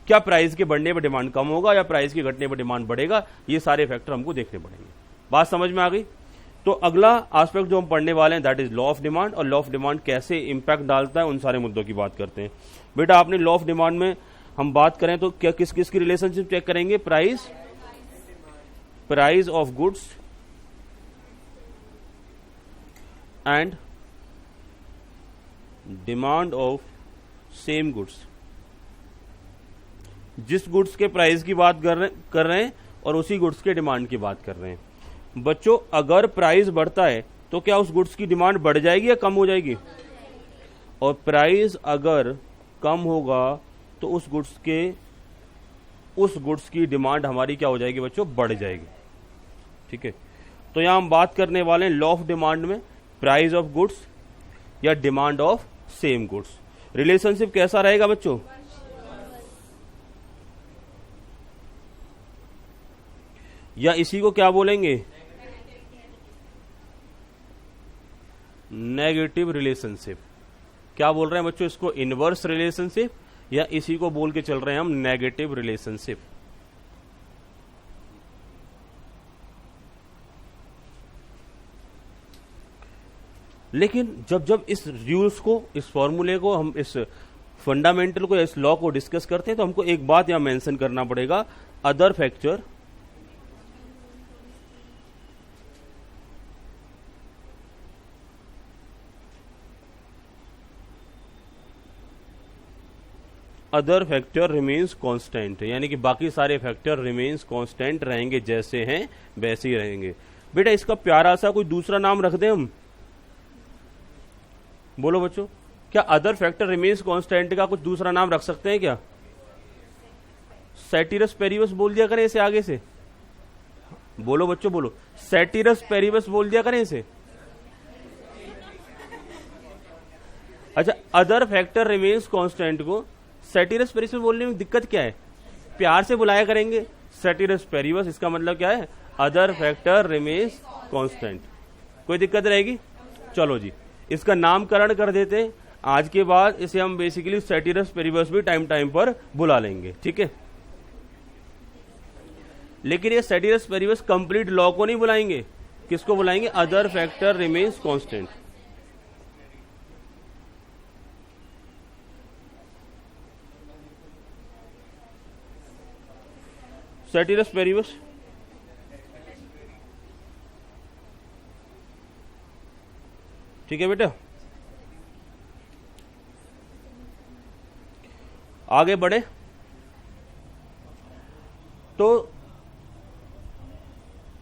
क्या प्राइस के बढ़ने पर डिमांड कम होगा या प्राइस के घटने पर डिमांड बढ़ेगा, ये सारे फैक्टर हमको देखने पड़ेंगे। बात समझ में आ गई? तो अगला एस्पेक्ट जो हम पढ़ने वाले हैं that is law of demand, और लॉ ऑफ डिमांड कैसे इंपैक्ट डालता है उन सारे मुद्दों की बात करते हैं। बेटा आपने लॉ ऑफ डिमांड में हम बात करें तो क्या किस किस की रिलेशनशिप चेक करेंगे? Price of goods and demand of same goods. जिस गुड्स के प्राइस की बात कर रहे हैं और उसी गुड्स के डिमांड की बात कर रहे हैं। बच्चों अगर प्राइस बढ़ता है तो क्या उस गुड्स की डिमांड बढ़ जाएगी या कम हो जाएगी? और प्राइस अगर कम होगा तो उस गुड्स की डिमांड हमारी क्या हो जाएगी बच्चों? बढ़ जाएगी। ठीक है, तो यहां हम बात करने वाले हैं लॉ ऑफ डिमांड में प्राइस ऑफ गुड्स या demand of same goods. Relationship कैसा रहेगा बच्चों? या इसी को क्या बोलेंगे? Negative relationship. क्या बोल रहे हैं बच्चों इसको? इनवर्स रिलेशनशिप, या इसी को बोल के चल रहे हैं हम नेगेटिव रिलेशनशिप। लेकिन जब जब इस रूल्स को, इस फॉर्मूले को, हम इस फंडामेंटल को, इस लॉ को डिस्कस करते हैं तो हमको एक बात यहां मेंशन करना पड़ेगा, other factor other factor remains constant, यानी कि बाकी सारे फैक्टर रिमेन्स कांस्टेंट रहेंगे, जैसे हैं वैसे ही रहेंगे। बेटा इसका प्यारा सा कोई दूसरा नाम रख दें हम? बोलो बच्चों, क्या अदर फैक्टर रिमेन्स कांस्टेंट का कुछ दूसरा नाम रख सकते हैं क्या? सेटिरस पेरिवस बोल दिया करें इसे आगे से। बोलो बच्चों बोलो, सेटिरस पेरिवस बोल दिया करें इसे। अच्छा, अदर फैक्टर रिमेन्स कांस्टेंट को सेटिरस पेरिवस बोलने में दिक्कत क्या है? प्यार से बुलाया करेंगे सेटिरस पेरिवस, इसका मतलब क्या है? Other factor remains constant. कोई दिक्कत रहेगी? चलो जी, इसका नामकरण कर देते हैं। आज के बाद इसे हम बेसिकली सेटिरस पेरिवस भी टाइम टाइम पर बुला लेंगे, ठीक है। लेकिन ये सेटिरस पेरिवस कंप्लीट लॉ को नहीं बुलाएंगे, किसको बुलाएंगे? Other factor remains constant. Ceteris paribus ठीक है बेटा। आगे बढ़े तो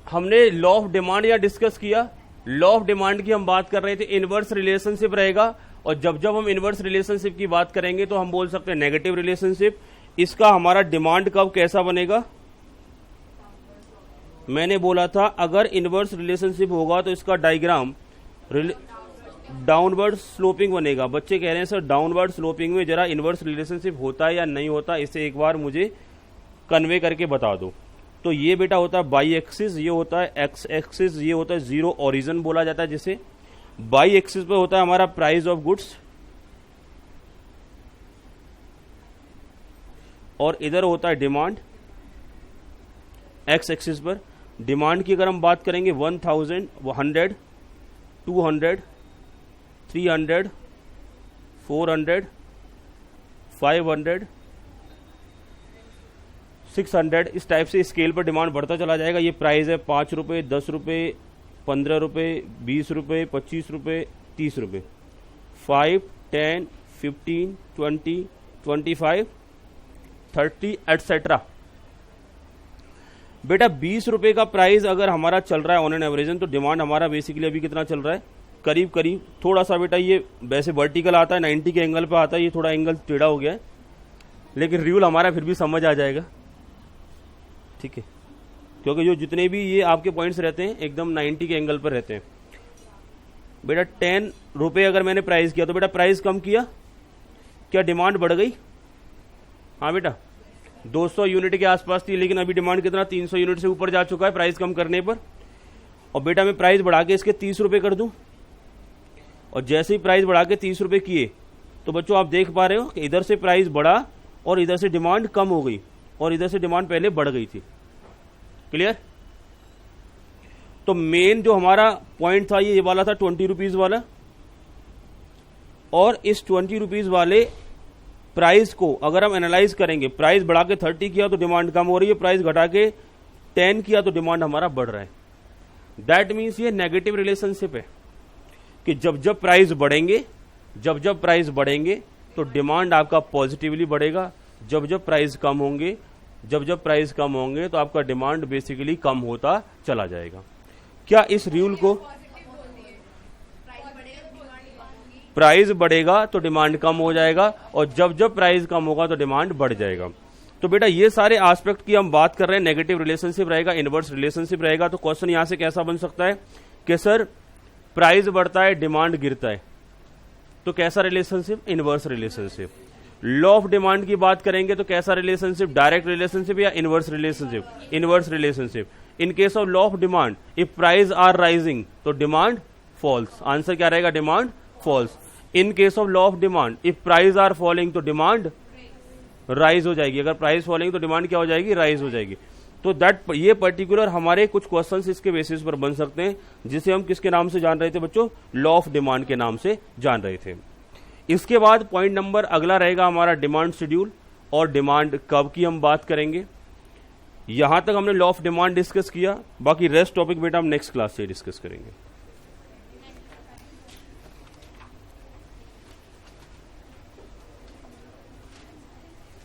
हमने लॉ ऑफ डिमांड या डिस्कस किया। लॉ ऑफ डिमांड की हम बात कर रहे थे, इनवर्स रिलेशनशिप रहेगा, और जब जब हम इनवर्स रिलेशनशिप की बात करेंगे तो हम बोल सकते हैं नेगेटिव रिलेशनशिप। इसका हमारा डिमांड कब कैसा बनेगा? मैंने बोला था अगर इनवर्स रिलेशनशिप होगा तो इसका डायग्राम डाउनवर्ड स्लोपिंग बनेगा। बच्चे कह रहे हैं सर डाउनवर्ड स्लोपिंग में जरा इनवर्स रिलेशनशिप होता है या नहीं होता, इसे एक बार मुझे कन्वे करके बता दो। तो ये बेटा होता है बाई एक्सिस, ये होता है एक्स एक्सिस, ये होता है जीरो ओरिजिन बोला जाता है जिसे। बाई एक्सिस पे होता है हमारा प्राइस ऑफ गुड्स, और इधर होता है डिमांड। एक्स एक्सिस पर डिमांड की अगर हम बात करेंगे 1000, 100, 200, 300, 400, 500, 600, इस टाइप से स्केल पर डिमांड बढ़ता चला जाएगा। ये प्राइस है 5 रुपये, 10 रुपये, 15 रुपये, 20 रुपये, 25 रुपये, 30 रुपये, 5, 10, 15, 20, 25, 30 एटसेट्रा। बेटा 20 रुपए का प्राइस अगर हमारा चल रहा है ऑन एन एवरेजन, तो डिमांड हमारा बेसिकली अभी कितना चल रहा है? करीब करीब, थोड़ा सा बेटा ये वैसे वर्टिकल आता है, 90 के एंगल पे आता है, ये थोड़ा एंगल टेढ़ा हो गया है, लेकिन रूल हमारा फिर भी समझ आ जाएगा, ठीक है, क्योंकि जो जितने भी ये आपके पॉइंट्स रहते हैं एकदम 90 के एंगल पर रहते हैं। बेटा 10 रुपए अगर मैंने प्राइस किया तो बेटा प्राइस कम किया, क्या डिमांड बढ़ गई? हाँ बेटा 200 यूनिट के आसपास थी, लेकिन अभी डिमांड कितना? 300 यूनिट से ऊपर जा चुका है प्राइस कम करने पर। और बेटा मैं प्राइस बढ़ा के इसके 30 रुपए कर दूं, और जैसे ही प्राइस बढ़ा के 30 रुपए किए तो बच्चों आप देख पा रहे हो कि इधर से प्राइस बढ़ा और इधर से डिमांड कम हो गई, और इधर से डिमांड पहले बढ़ गई थी। क्लियर? तो मेन जो हमारा पॉइंट था ये वाला था 20 रुपीज वाला, और इस 20 रुपीज वाले प्राइस को अगर हम एनालाइज करेंगे, प्राइस बढ़ा के 30 किया तो डिमांड कम हो रही है, प्राइस घटा के 10 किया तो डिमांड हमारा बढ़ रहा है। दैट मीन्स ये नेगेटिव रिलेशनशिप है कि जब जब प्राइस बढ़ेंगे, जब जब प्राइस बढ़ेंगे तो डिमांड आपका पॉजिटिवली बढ़ेगा, जब जब प्राइस कम होंगे, जब जब प्राइस कम होंगे तो आपका डिमांड बेसिकली कम होता चला जाएगा। क्या इस रूल को प्राइस बढ़ेगा तो डिमांड कम हो जाएगा, और जब जब प्राइस कम होगा तो डिमांड बढ़ जाएगा। तो बेटा ये सारे एस्पेक्ट की हम बात कर रहे हैं, नेगेटिव रिलेशनशिप रहेगा, इनवर्स रिलेशनशिप रहेगा। तो क्वेश्चन यहां से कैसा बन सकता है कि सर प्राइस बढ़ता है डिमांड गिरता है, तो कैसा relationship? Inverse relationship. Law of demand की बात करेंगे तो कैसा रिलेशनशिप? डायरेक्ट रिलेशनशिप या inverse relationship? Inverse relationship. In case of law of demand, if price are rising तो डिमांड फॉल्स। आंसर क्या रहेगा? Demand falls. In case of law of demand, if price are falling तो डिमांड राइज हो जाएगी। अगर प्राइस फॉलिंग तो डिमांड क्या हो जाएगी? राइज हो जाएगी। तो दैट ये पर्टिकुलर हमारे कुछ क्वेश्चंस इसके बेसिस पर बन सकते हैं, जिसे हम किसके नाम से जान रहे थे बच्चों? लॉ ऑफ डिमांड के नाम से जान रहे थे। इसके बाद पॉइंट नंबर अगला रहेगा हमारा डिमांड शेड्यूल और डिमांड कर्व की हम बात करेंगे। यहां तक हमने लॉ ऑफ डिमांड डिस्कस किया, बाकी रेस्ट टॉपिक बेटा हम नेक्स्ट क्लास से डिस्कस करेंगे।